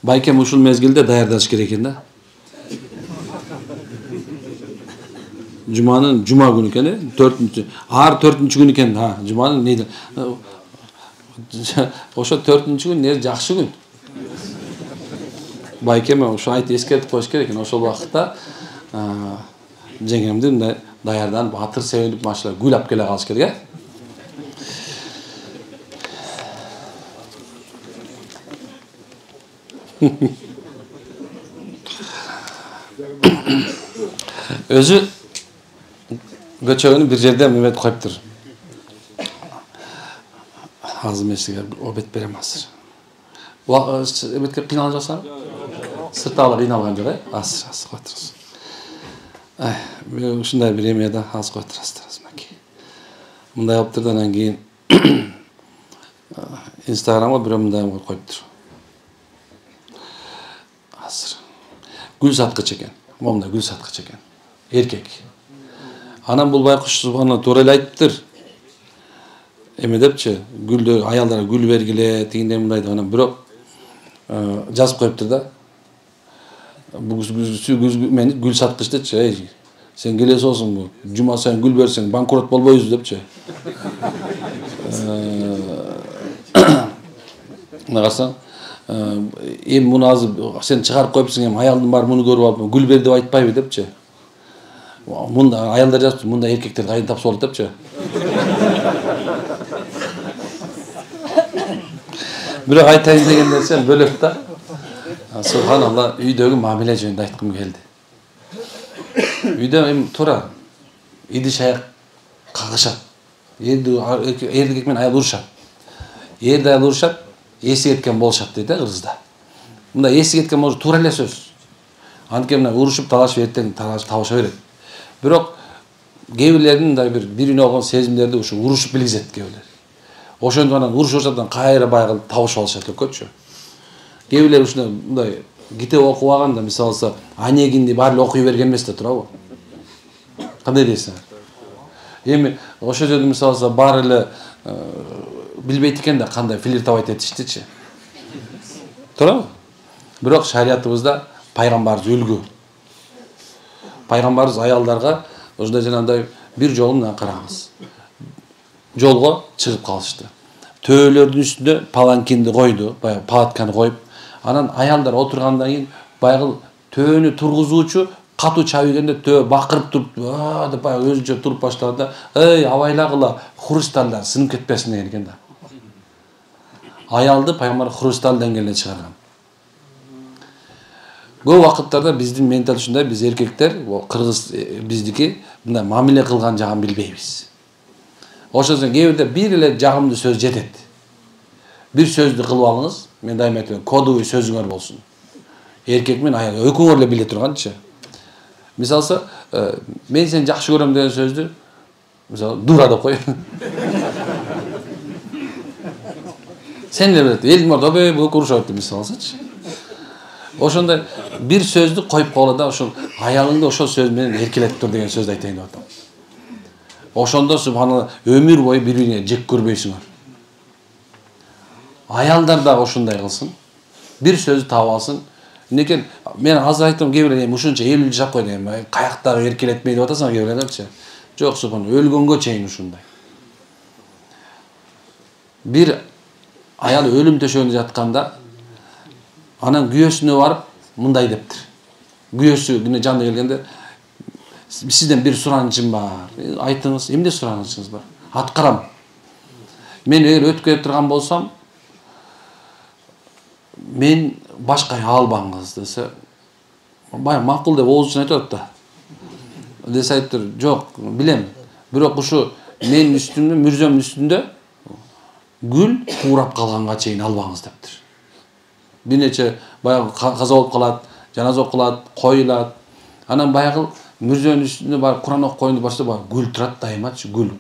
Байкем ушул мезгилде даярдаш керек экен да. Жуманын жума күнү экен, 4-күнү. Ар 4-күнү экен, жуманын неделя. Ошо 4-күн не жакшы күн. Байкем ошо айтып эскертип коюш керек экен. Ошол убакытта жеңемди мындай даярданып, атыр себелип машина гүл алып келе калыш керек, Өзү көчөгүнү бир жерде мемет коюптур. Азыр мен сизге обед берем азыр. Эметке кыйналып жатсаң? Сырталы кыйналган жок, азыр кой турасыз. Мен ушундай бир эме да, азыр кой турасыз. Мындай алыптыр да, анан кийин Инстаграмга бирөө мындай коюптур. Азыр гүл саткыч экен. Момундай гүл саткыч экен. Эркек. Анан бул байкуш субхана туура эле айтыптыр. Эме депчи, гүлдө аялдарга гүл бергиле, тигиндей мындай деп, анан бирок жазып коюптур да. Мен гүл саткыч депчи, сен келе солсуңбу? Жума сайын гүл берсең банкрот болбойбуз депчи. Карасаң, муну азыр сен чыгарып коюпсуң, аялдын баары муну көрүп алып, гүл бер деп айтпайбы депчи. Мында аялдар жазыпты, мында эркектер кайын тапса болот депчи. Бирок айтайын деген нерсем бөлөк да. Субханалла, үйдөгү мамиле жөнүндө айткым келди. Үйдө эми туура идиш аяк кагышат. Эркек менен аял урушат. Эрде аял урушат, эси кеткен болушат дейт кыргызда. Мында эси кеткен болуш туура эле сөз. Анткени урушуп талашып эртең табыша берет. Бирок кээ бирлердин мындай бирине болгон сезимдерди ушу урушуп билгизет кээ бирлер. Ошондо анан урушуп жатсадан кайра баягы табышып алышат экөчү. Кээ бирлер ушундай мындай китеп окуп алганда, мисалы, Онегинди баары окуй берген эмес да турабы? Кандай дейсиңер? Эми ошол жерде мисалы баары эле билбейт экен да кандай флиртовать этиштичи. Турабы? Бирок шариятыбызда пайгамбарыбыз үлгү. Пайгамбарыбыз аялдарга ошондой жанагындай бир жолу мына караңыз. Жолго чыгып калышты. Төөлөрдүн үстүнө паланкинди койду, баягы палатканы коюп, анан аялдар отургандан кийин баягы төөнү тургузуучу катуу чабыгенде төө бакырып туруп, деп баягы өзүнчө туруп баштаганда, "Эй, абайлагыла, хрусталдар сынып кетпесин" деген экен да. Аялды пайгамбар хрусталь деңгээлине чыгарган. Көп вакыттарда биздин ментал ушундай, биз эркектер, кыргыз биздики мындай мамиле кылган жагын билбейбиз. Ошон үчүн кээ бирде бир эле жагымдуу сөз жетет. Бир сөздү кылып алыңыз, мен дайыма айтам, кодовый сөзүңөр болсун. Эркек менен аял экөөңөр эле биле турганчы. Мисалы, мен сени жакшы көрөм деген сөздү, мисалы, дура деп кой. Сен эле билет, элдин мордо бул урушат деп мисалычы. Ошондой бир сөздү коюп койгула да, ошол аялыңды ошол сөз менен эркелетип тур деген сөздү айтайын деп атам. Ошондо субханалла өмүр бою бири-бирине жек көрбөйсүңөр. Аялдар да ошондой кылсын. Бир сөздү таап алсын. Некен мен азыр айттым кээ бирлер эми ушунча элүү жашап койду эми каяктагы эркелетмей деп атасың кээ бирлерчи. Жок, субханалла, өлгөнгө чейин ушундай. Бир аял өлүм төшөгүндө жатканда анан күйөөсүнө барып мындай дептир. Күйөөсү күнү жанына келгенде, "Сизден бир суранычым бар. Айтыңыз, эмне суранычыңыз бар?" "Аткарам. Мен эгер өтүп кетип турган болсом, мен башка аял албаңыз" десе, бая макул деп ооз үчүн айтып атат да. Десе айтыптыр, "Жок, билем. Бирок ушу менин үстүмдө, мүрзөмдүн үстүндө гүл куурап калганга чейин албаңыз" дептир. Бир нече баягы каза болуп калат, жаназа окулат, коюлат. Анан баягы мүрзөнүн үстүнө барып Куран окуп коюн деп барса, баягы гүл турат дайымачы, гүл.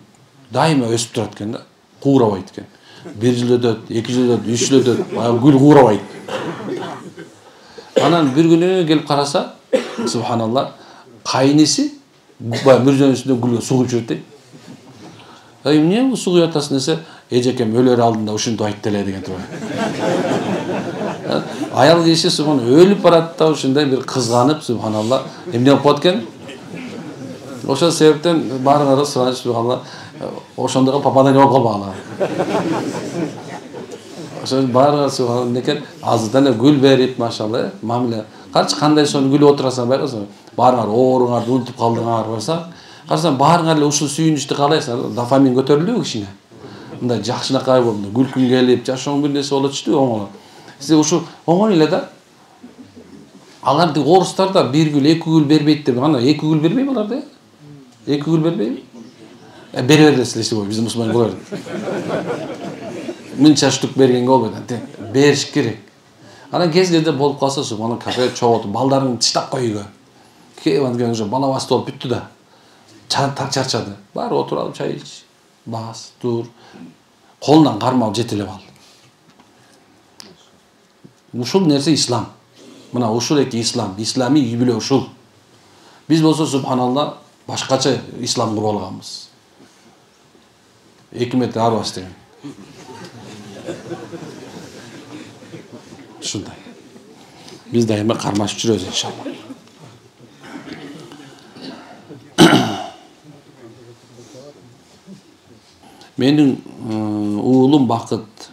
Дайыма өсүп турат экен да, куурабайт экен. 1 жыл өтөт, 2 жыл өтөт, 3 жыл өтөт, баягы гүл куурабайт. Анан бир күнү келип караса, субханалла, кайниси баягы мүрзөнүн үстүндө гүлгө суу куюп жүрөт дейт. Эмне бул суу куюп атасың десе, "Эжекем өлөр алдында ушинтип айтты эле" деген турат. Аял киши субханалла өлүп барат да ушундай бир кызганып, субханалла, эмне болуп калат экен? Ошол себептен баарыңарга сураныч, субханалла, ошондойго попадание болуп калбагыла. Ошол баарыңар субханалла некен азырдан эле гүл берип, машалла, мамиле. Карчы кандай сонун күлүп отурасың байкасың. Баарыңар ооруңарды унутуп калдыңар барса, карасаң баарыңар эле ушул сүйүнүчтү каалайсыңар, дофамин көтөрүлүбү кичине. Мындай жакшынакай болуп, күлкүң келип, жашооң бир нерсе болочу оңой. Сиз ушу оңой эле да. Алар тиги орустар да 1 гүл, 2 гүл бербейт деп, ана 2 гүл бербейби алар да? 2 гүл бербейби? Бере бересиз иши бой, биздин мусулман болор. Мынча штук бергенге болбойт, бериш керек. Анан кездерде болуп калса, субханалла, кафе чогулуп, балдарын тыштап кой үйгө. Кээ уже бала басты болуп бүттү да. Так чарчады. Баары отуруп алып чай ич, бас, тур. Колунан кармап жетелеп ал. Ушул нерсе ислам. Мына ушул эки ислам, ислами үй бүлө ушул. Биз болсо субханалла башкача ислам куруп алганбыз. 2 метр арбас деген. Ушундай. Биз дайыма кармашып жүрөбүз иншалла. Менин уулум Бакыт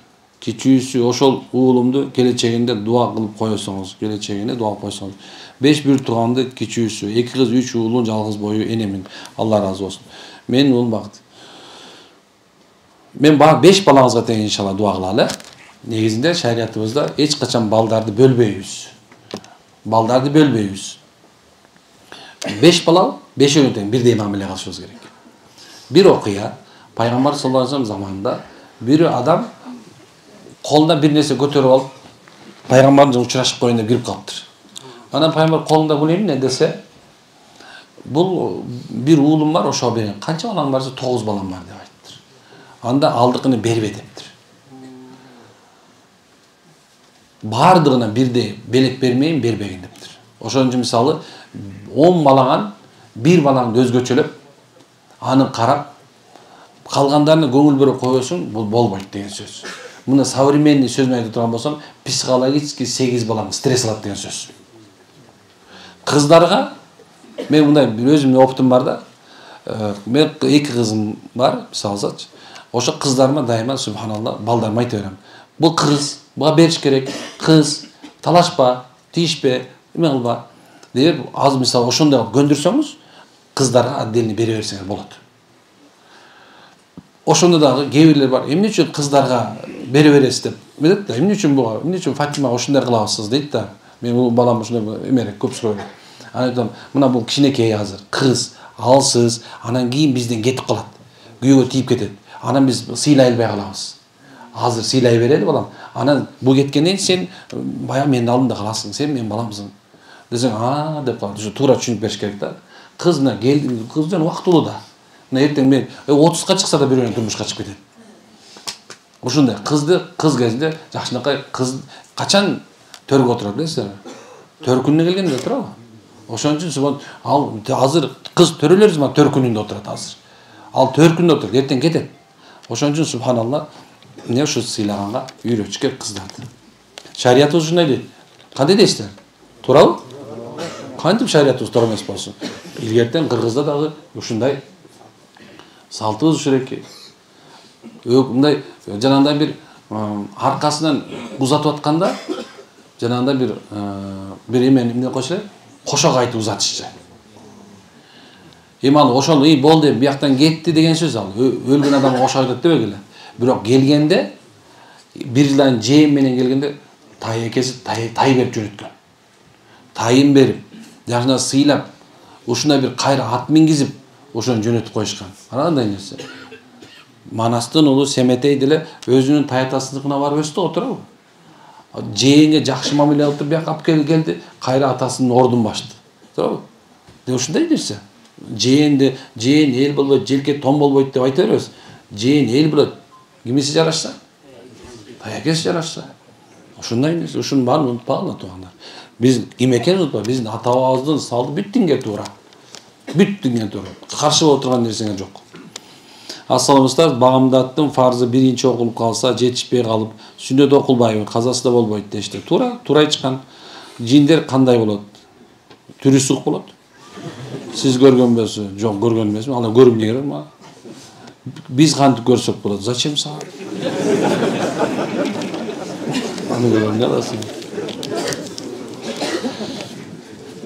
кичүүсү ошол уулумду келечегинде дуа кылып койсоңуз, келечегине дуа кылып койсоңуз. 5 бир тууганды кичүүсү, 2 кыз, 3 уулун жалгыз бою энемин. Алла разы болсун. Мен ул багыт. Мен 5 балаңызга тең иншалла дуа кылалы. Негизинде шариятыбызда эч качан балдарды бөлбөйбүз. Балдарды бөлбөйбүз. 5 бала 5-өөнө тең бирдей мамиле кылышыбыз керек. Bir окуя Пайгамбар саллаллаху алейхи вассалам заманында bir адам колуна бир нерсе көтөрүп алып пайгамбардын учурашып коеюн деп кирип калыптыр. Анан пайгамбар колуңда бул эмне десе, бул бир уулум бар, ошого берем. Канча балаң бар десе, 9 балам бар деп айттыр. Анда алдыкыны бербе дептир. Бардыгына бирдей белек бермейин, бербегин дептир. Ошон үчүн мисалы 10 балаңан bir балаңды өзгөчөлөп, аны карап, калгандарына көңүл бере койсоң, бул болбойт деген сөз. Мына современный сөзүн айтып турган болсом, психологически 8 балам стресс алат деген сөз. Кыздарга мен мындай өзүмдүн опытым бар да. Мен 2 кызым бар, мисалсачы. Ошо кыздарыма дайыма субханалла балдарыма айтып берем. Бул кыз, буга бериш керек. Кыз, талашпа, тийишпе, эме кылба деп аз мисалы ошондой көндүрсөңүз, кыздарга отдельно бере берсеңер болот. Ошондо дагы кээ бирлер бар. Эмне үчүн кыздарга бере бересиз деп. Медет да, эмне үчүн буга, эмне үчүн Фатимага ошондой кылабыз дейт да. Мен бул балам ошондой эмерек көп сурайт. Аны айтам, мына бул кичинекей азыр, кыз, алсыз, анан кийин бизден кетип калат. Күйөөгө тийип кетет. Анан биз сыйлай албай калабыз. Азыр сыйлай берели балам. Анан бул кеткенден сен баягы менин алдымда каласың, сен менин баламсың. Десең, деп калат. Ушу туура түшүнүп бериш керек да. Кыз мына келди, кыздын убактылуу да. Мына эртең мен 30га чыкса да бирөөнүн турмушка чыгып кетет. Ушундай кыз кезинде жакшынакай кыз качан төргө отурат билесиздерби? Төр күнүнө келгенде турабы? Ошон үчүн ал азыр кыз төрөлөрүз мына төр күнүндө отурат азыр. Ал төр күндө отурат, эртең кетет. Ошон үчүн субханалла, эмне ушу сыйлаганга үйрөтүш керек кыздарды. Шариятыбыз ушундай дейт. Кандай дейсиздер? Туурабы? Кантип шариятыбыз туура эмес болсун? Илгертен Кыргызда дагы ушундай салтыбыз ушуреки. Мындай жанагындай бир аркасынан узатып атканда, жанагындай бир эмени эмне койсо, кошок айтып узатышчы. Эми ал ошол болду деп бияктан кетти деген сөз ал. Өлгөн адамга кошок айтат дебегиле. Бирок келгенде бир жылдан жээм менен келгенде тай экеси тай берип жөнөткөн. Тайын берип, жакшына сыйлап, ушундай бир кайра ат мингизип, ошону жөнөтүп коюшкан. Кандай нерсе. Манастын уулу Семетей деле өзүнүн таятасыныкына барып өстү отурабы? Жээнге жакшы мамиле кылып бияка алып келди, кайра атасынын ордун башты. Туурабы? Деп ушундай нерсе. Жээн эл болбойт, желке том болбойт деп айта беребиз. Жээн эл болот. Кимиси жарашса? Таякеси жарашса. Ушундай нерсе, ушунун баарын унутпагыла туугандар. Биз ким экенин унутпа, биздин ата-бабабыздын салты бүттүнгө туура. Бүттүнгө туура. Каршы боло турган нерсеңер жок. Ассаламыңыздар, багамдаттын фарзы биринчи окулуп калса, жетишпей калып, сүннөт окулбайбы, казасы да болбойт дешти. Туура айткан. Жиндер кандай болот? Түрү сук болот. Сиз көргөнбөсү? Жок, көргөн эмесмин. Аны көрүм керек ма? Биз кантип көрсөк болот? Зачем сага? Аны көргөн эмне кыласың?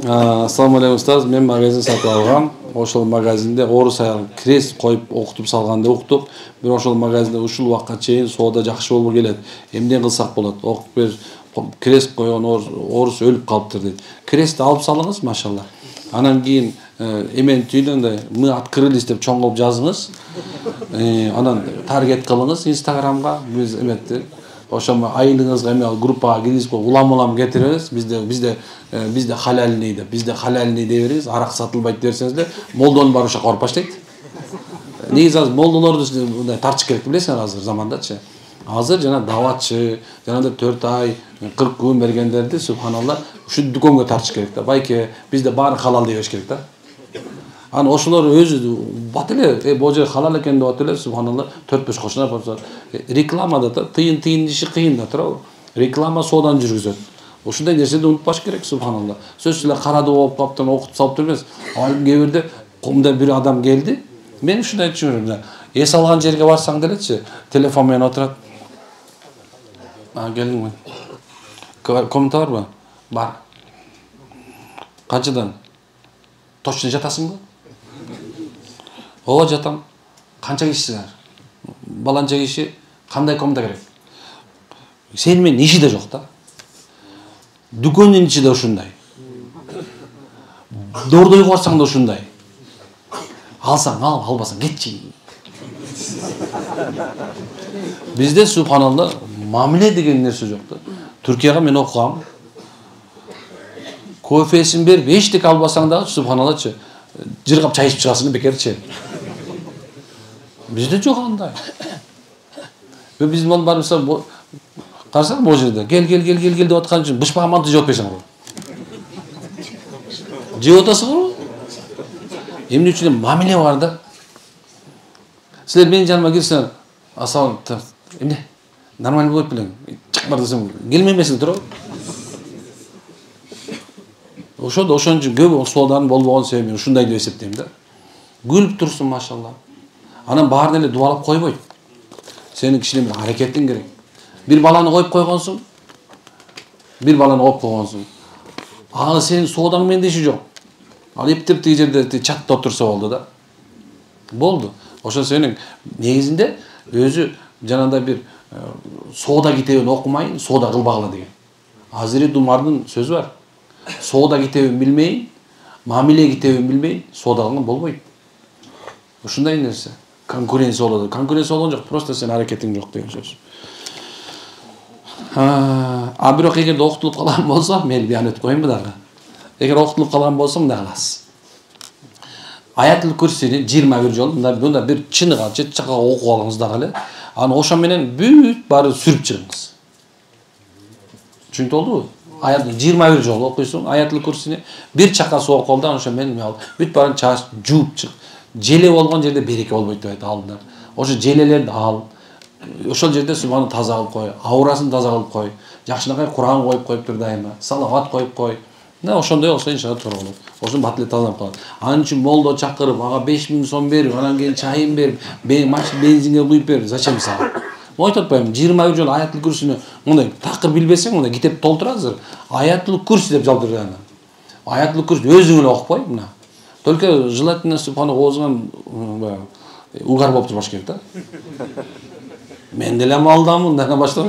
Ассаламу алейкум устаз, мен магазин сатып алгам. Ошол магазинде орус аял крест коюп окутуп салганды уктук. Бирок ошол магазинде ушул убакка чейин соода жакшы болбой келет. Эмне кылсак болот? Окуп бер, крест койгон орус өлүп калыптыр дейт. Крестти алып салыңыз, машалла. Анан кийин эмен түйдөндөй мы открылись деп чоңоп жазыңыз. Анан таргет кылыңыз Инстаграмга, биз эметти. Ошомо айылыңызга эме группага киргизип улам кетиребиз. Бизде халальный деп, дей бериңиз, арак сатылбайт десеңиз, молдонун баары ошо барып баштайт. Негизи азыр молдолорду мындай тартыш керек билесиңер азыр замандачы. Азыр жана даватчы, жанагындай 4 ай, 40 күн бергендерди субханалла ушу дүкөнгө тартыш керек да. Байке бизде баары халал дей бериш керек да. Аны ошолор өзү бат эле, бул жер халал экен деп атып эле субханалла 4-5 кошуна барса, рекламада да тыйын иши кыйын да туурабы? Реклама соодан жүргүзөт. Ушундай нерсени унутпаш керек субханалла. Сөзсүз эле карадуу болуп калыптан окутуп салып турбайбыз. Ал кээ бирде комда бир адам келди. Мен ушундай түшүнөм да. Эс алган жерге барсаң делечи, телефон менен отурат. Geldim ben. Komentar var mı? Var. Kaçıdan? Точно жатасың ба? Ооба жатам. Канча кишисиңер? Баланча киши. Кандай комната керек? Сен менен иши да жок да. Дүкөндүн ичи да ушундай. Дордойго барсаң да ушундай. Алсаң ал, албасаң кетчи. Бизде субханалла мамиле деген нерсе жок да. Түркияга мен окугам. Кофесин берип эчтеке албасаң дагы субханаллачы. Жыргап чай ичип чыгасың бекерчи. Бизде жок андай. Биздин балдар барса карасаң бул жерде кел деп аткан үчүн бышпага манты жооп берсең го. Жеп атасыңбы? Эмне үчүн мамиле бар да. Силер менин жаныма келсеңер, асал эмне? Нормально болуп белең. Чык бар десем, келмемесиң туруп. Ошондо ошончу көп суалдардын болбогон себеби мен ушундай деп эсептейм да. Күлүп турсун машалла. Анан баарын эле дубалап койбойт. Сенин кичине бир аракетиң керек. Bir баланы коюп койгонсуң. Bir баланы коюп койгонсуң. Ал сенин соодаң менде иши жок. Ал эптеп тиги жерде чатта отурса болду да. Болду. Ошо сенин негизинде өзү жанагындай бир соода китебин окумайын, соода кылбагыла деген. Азирет Умардын сөзү бар. Соода китебин билмейин, мамиле китебин билмейин, соода кылган болбойт. Ушундай нерсе. Конкуренция болот. Конкуренция болгон жок, просто сенин аракетиң жок деген сөз. Бирок эгерде окутулуп калган болсо, мен баян өтүп коеюнбу дагы. Эгер окутулуп калган болсо мындай кыласыз. Аятул Курсини 21 жолу мында бир чыныга, чет жакка окуп алыңыз дагы эле. Аны ошо менен бүт баары сүрүп чыгыңыз. Түшүнүктүү болдубу? Аят 21 жолу окуйсуң, Аятул Курсини бир чакасы окуп алдан ошо менен бүт баарын чааш жууп чык. Желе болгон жерде береке болбойт деп айтат алдындар. Ошо желелерди ал. Ошол жерде субханы таза кылып кой, аурасын таза кылып кой. Жакшынакай Куран коюп тур дайыма, салават коюп кой. Ошондой болсо иншалла туура болот. Ошон батылы тазаланып калат. Анын үчүн молдо чакырып, ага 5000 сом берип, анан кийин чайын берип, бензинге куюп бер, зачем сага? Мен айтып атпаймынбы, 21 жолу Аятул Курсини мындай такыр билбесең, мындай китеп толтурасыздар. Аятул Курси деп жалдыр аны. Аятул Курси өзүң эле окуп кой мына. Только желательно субханы оозуңан угар болуп турбаш керек да. Мен деле алдамын, мындан баштап.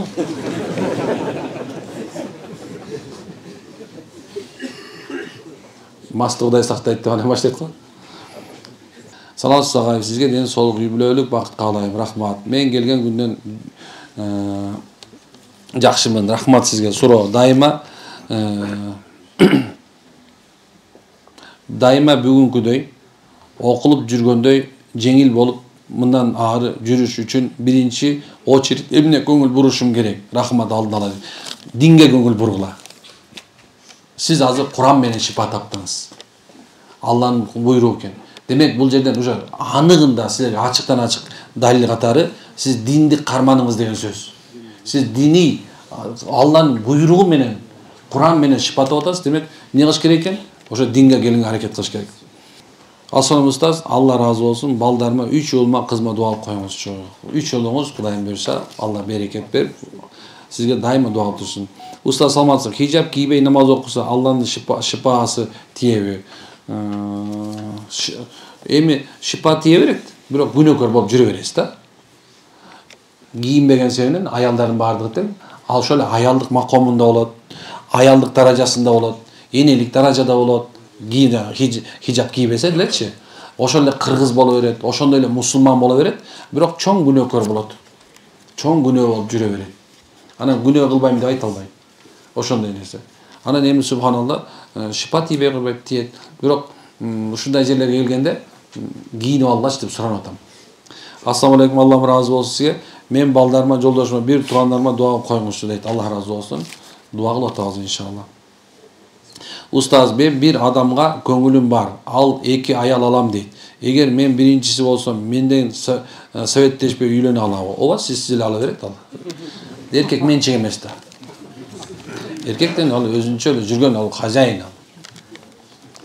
Масты Кудай сактайт деп анан баштайт го. Саламатсыз агай, сизге ден соолук, үй бүлөлүк бакыт каалайм. Рахмат. Мен келген күндөн жакшымын. Рахмат сизге. Суроо дайыма бүгүнкүдөй окулуп жүргөндөй жеңил болуп мындан ары жүрүш үчүн биринчи очередь эмне көңүл бурушум керек? Рахмат алдын ала. Динге көңүл бургула. Сиз азыр Куран менен шипа таптыңыз. Алланын буйругу экен. Демек бул жерден уже аныгында силерге ачыктан ачык далил катары сиз динди карманыңыз деген сөз. Сиз дини Алланын буйругу менен Куран менен шипа таап атасыз. Демек эмне кылыш керек экен? Ошо динге келүүгө аракет кылыш керек. Ассалам устаз, Алла разы болсун. Балдарыма 3 жолума кызма дуа кылып коюңузчу. 3 жолуңуз Кудайым буйруса, Алла берекет берип, сизге дайыма дуа кылып турсун. Устаз саламатсыз. Хижаб кийбей намаз окуса, Алланын шипасы тиеби. Эми шипа тие берет, бирок күнөөкөр болуп жүрө бересиз да. Кийинбеген себебинен аялдардын баардыгы тең, ал ошол аялдык макомунда болот, аялдык даражасында болот, энелик даражада болот. Хижаб кийбесе делечи, ошол эле кыргыз боло берет, ошондой эле мусулман боло берет, бирок чоң күнөөкөр болот. Чоң күнөө болуп жүрө берет. Анан күнөө кылбайм деп айта албайт. Ошондой нерсе. Анан эми субханалла шипа тийбей калбайт тиет. Бирок ушундай жерлерге келгенде кийинип алгыч деп суранып атам. Ассаламу алейкум, Аллахым разы болсун сизге. Мен балдарыма, жолдошума, бир туугандарыма дуа кылып коюңузчу дейт. Алла разы болсун. Дуа кылып атабыз иншалла. Устаз, мен бир адамга көңүлүм бар. Ал 2 аял алам дейт. Эгер мен биринчиси болсом, менден советтешпей үйлөнө алабы? Ооба, сиз эле ала берет ал. Эркек менчик эмес да. Эркектен ал өзүнчө эле жүргөн ал хозяин ал.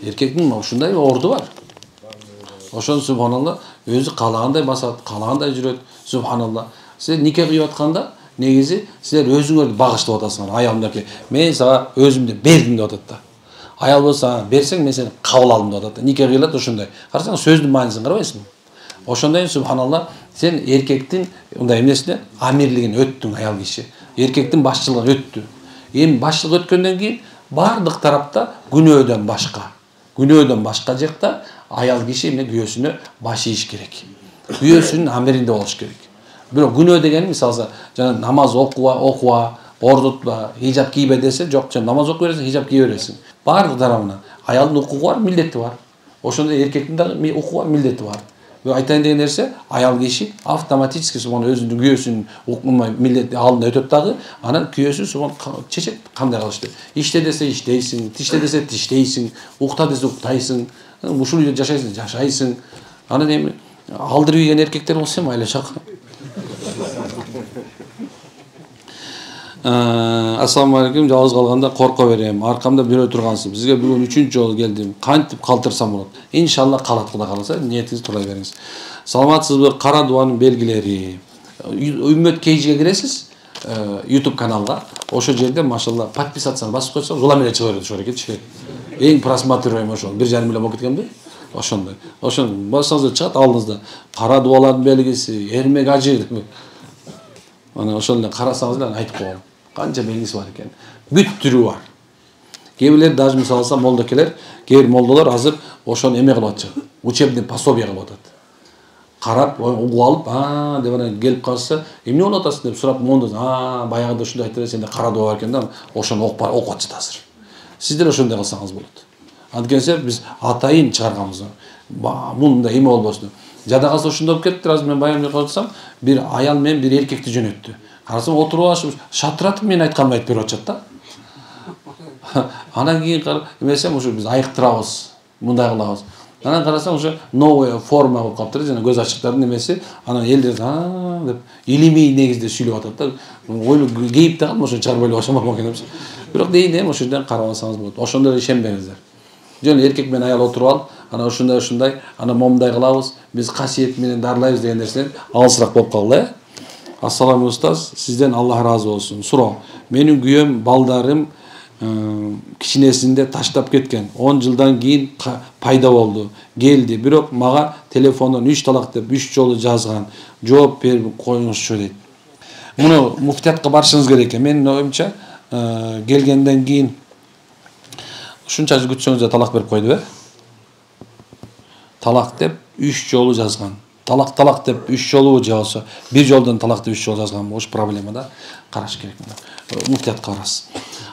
Эркектин ушундай орду бар. Ошон субханалла өзү каалагандай басат, каалагандай жүрөт. Субханалла. Сиз нике кыйып атканда Негизи силер өзүңөрдү багыштап атасыңар. Аялымдаки мен сага өзүмдү бердим деп атат да. Аял болса берсең мен сени кабыл алдым деп атат. Нике кыйлат ошондой. Карасаң сөздүн маанисин карабайсыңбы? Ошондой субханалла сен эркектин мындай эмнесине амирлигин өттүң аял киши. Эркектин башчылыгын өттү. Эми башчылык өткөндөн кийин бардык тарапта күнөөдөн башка жакта аял киши эмне күйөөсүнө баш ийиш керек. Күйөөсүнүн амиринде болуш керек. Бирок күнөө деген мисалы жана намаз окуба, ордутпа, хижап кийбе десе, жок, сен намаз окуй бересиң, хижап кие бересиң. Бардык тарабынан аялдын укугу бар, милдети бар. Ошондой эркектин дагы укугу бар, милдети бар. Айтайын деген нерсе, аял киши автоматически субхан өзүнүн күйөөсүнүн милдети алдында өтөт дагы, анан күйөөсү субхан чечет кандай кылышты. Иште десе иштейсиң, тиште десе тиштейсиң, укта десе уктайсың, ушул үйдө жашайсың, жашайсың. Анан эми алдырып ийген эркектер болсо эми айлашак. Assalamu alaikum, жалгыз калганда корко берем. Аркамда бирөө тургансыз. Бизге бүгүн 3-чү жолу келдим. Кантип калтырсам болот? Иншалла калат, Кудай кааласа, ниетиңиз тура бериңиз. Саламатсызбы? Кара дуанын белгилери. Үммөт кейжиге киресиз, YouTube каналга. Ошол жерде машалла подписацияны басып койсоң, улам эле чыга берет ошол эрекетчи. Эң просматриваемый ошол 1,5 миллион болуп кеткенби? Ошондой. Ошону бассаңыз чыгат алдыңызда. Кара дуалардын белгиси, эрмек ажы. Аны ошол эле карасаңыз эле айтып коем. Канча белгиси бар экен. Бүт түрү бар. Кээ бирлер даже мисалы алса молдокелер, кээ бир молдолор азыр ошону эме кылып атчы. Учебный пособие кылып атат. Карап, угуп алып, деп анан келип калса, эмне болуп атасың деп сурап, монду, баягыда ушундай айтты, сенде кара дуа бар экен да, ошону окуп атышат азыр. Сиздер ошондой кылсаңыз болот. Анткенсе биз атайын чыгарганбыз. Мунда эме болбосун. Жадагасы ошондой болуп кетти, азыр мен баягы кылсам, бир аял менен бир эркекти жөнөттү. Карасам отуруп алышып, шатыратып мен айтканымды айтып берип атышат да. Анан кийин эмесем ушу биз айыктырабыз, мындай кылабыз. Анан карасам ушу новая форма болуп калыптыр, жана көз ачыктардын эмеси, анан элдер деп илимий негизде сүйлөп атат да. Ойлоп кейип да калдым, ошо чыгарып ойлоп ашамак экен деп. Бирок дейин эми ошол жерден карап алсаңыз болот. Ошондой ишенбеңиздер. Жөн эркек менен аял отуруп алып, анан ушундай, анан момундай кылабыз, биз касиет менен дарылайбыз деген нерседен алысыраак болуп калды. Ассаламу устаз, сизден Аллах разы болсун. Суроо. Менин күйөөм балдарым кичинесинде таштап кеткен. 10 жылдан кийин пайда болду. Келди, бирок мага телефондон 3 талак деп 3 жолу жазган. Жооп берип коюңузчу дейт. Муну муфтиятка барышыңыз керек экен. Менин оюмча, келгенден кийин ушунча күтсөңүз да талак берип койду, талак деп 3 жолу жазган. Талак деп 3 жолу же болсо бир жолдон талак деп 3 жолу жазган. Ош проблема да. Караш керек. Муфтиятка барасыз.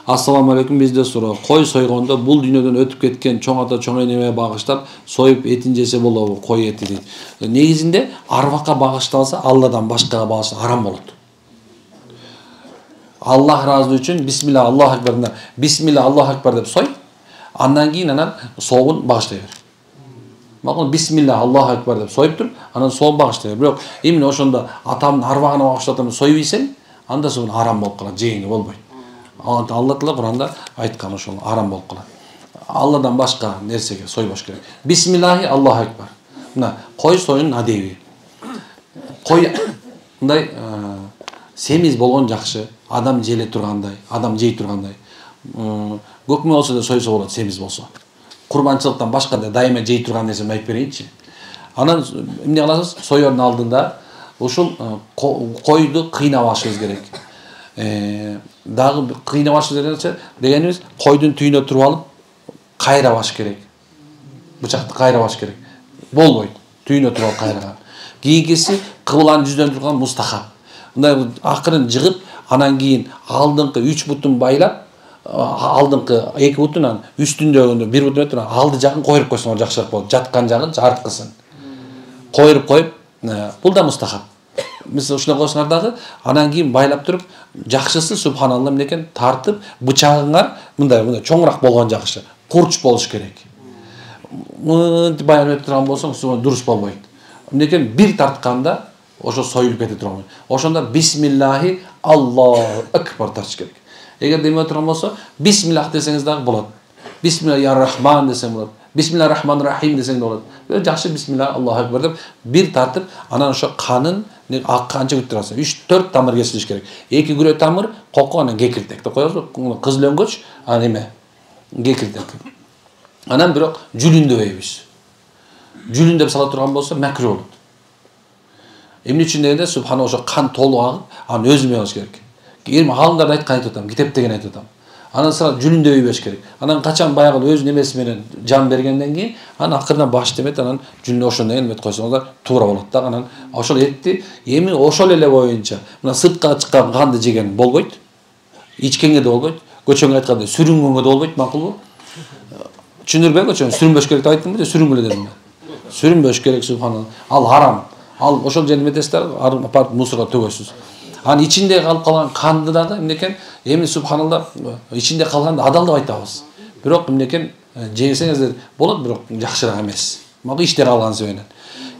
Ассаламу алейкум, бизде суроо. Кой сойгондо бул дүйнөдөн өтүп кеткен чоң ата чоң энеме багыштап союп этин жесе болобу? Кой эти дейт. Негизинде арбакка багышталса, Алладан башкага багышталса арам болот. Аллах разы үчүн бисмилла Аллаху акбар, бисмилла Аллаху акбар деп сой. Андан кийин анан соогун багыштай бер. Макул бисмилла Аллаху акбар деп союп туруп, анан соогун багыштай бер. Бирок эмне ошондо атамдын арбагына багыштатам союп ийсең, анда соң арам болуп калат, жегине болбойт. Алла Таала Куранда айткан ошол арам болуп калат. Алладан башка нерсеге сойбош керек. Бисмиллахи Аллаху акбар. Мына кой союнун адеби. Кой мындай семиз болгон жакшы, адам желе тургандай, адам жей тургандай. Көкмө болсо да сойсо болот, семиз болсо. Курбанчылыктан башка да дайыма жей турган нерсени айтып берейинчи. Анан эмне кыласыз? Соёрдун алдында ушул койду кыйнап алышыбыз керек. Дагы кыйнап алышыбыз дегенибиз койдун түйүнө туруп алып кайрап алыш керек. Бычакты кайрап алыш керек. Болбойт. Түйүнө туруп алып кайраган. Кийинкиси кыбланын жүзүнөн турган мустахаб. Мындай акырын жыгып, анан кийин алдыңкы 3 бутун байлап, алдыңкы 2 бутунан үстүндөгүнү 1 бутун өтүп, алды жагын койруп койсоңор жакшыраак болот. Жаткан жагын арткысын. Койруп коюп, бул да мустахаб. Мисалы ушуна койсоңор дагы, анан кийин байлап туруп, жакшысы субханалла менен тартып, бычагыңар мындай чоңураак болгон жакшы. Курч болуш керек. Мынтип байлап турган болсоң, дурус болбойт. Мынекен бир тартканда ошо союлуп кете турган. Ошондо бисмиллахи Аллаху акбар тартыш керек. Эгер деме турган болсо, бисмиллах десеңиз дагы болот. Бисмиллахир-рахман десең болот. Бисмиллахир-рахманир-рахим десең болот. Жакшы бисмиллах Аллаху акбар деп бир тартып, анан ошо канын Канча күтүп турасың? 3-4 тамыр кесилиш керек. 2 күрө тамыр, коко анан кекиртек деп коебуз. Кыз өлгөч, анан эме кекиртек. Анан бирок жүлүндөбөйбүз. Жүлүндөп сала турган болсо макру болот. Эмне үчүн дегенде субхана ошо кан толуп агып, аны өзүмө алыш керек. Эми галымдар айткан айтып атам, китептеген айтып атам. Анан сразу жүлүндөбөйбөш керек. Анан качан баягы өзүнүн эмеси менен жан бергенден кийин, анан акырдан баш демет, анан жүлүнө ошондон кийин эмет койсоңуздар туура болот да. Анан ошол этти эми ошол эле боюнча мына сыртка чыккан канды жеген болбойт. Ичкенге да болбойт. Көчөңө айтканда сүрүнгөнгө да болбойт, макулбу? Түшүндүрбөйбү көчөң? Сүрүнбөш керек деп айттымбы же сүрүнгүлө дедимби? Сүрүнбөш керек субханалла. Ал харам. Ал ошол жерде метесиздер, апарып мусорго төгөсүз. Анын ичинде калып калган канды дагы эмне экен? Эми субханалла ичинде калганды адал деп айтабыз. Бирок эмне экен? Жесеңиздер болот, бирок жакшыраак эмес. Мага иштер алган себептен.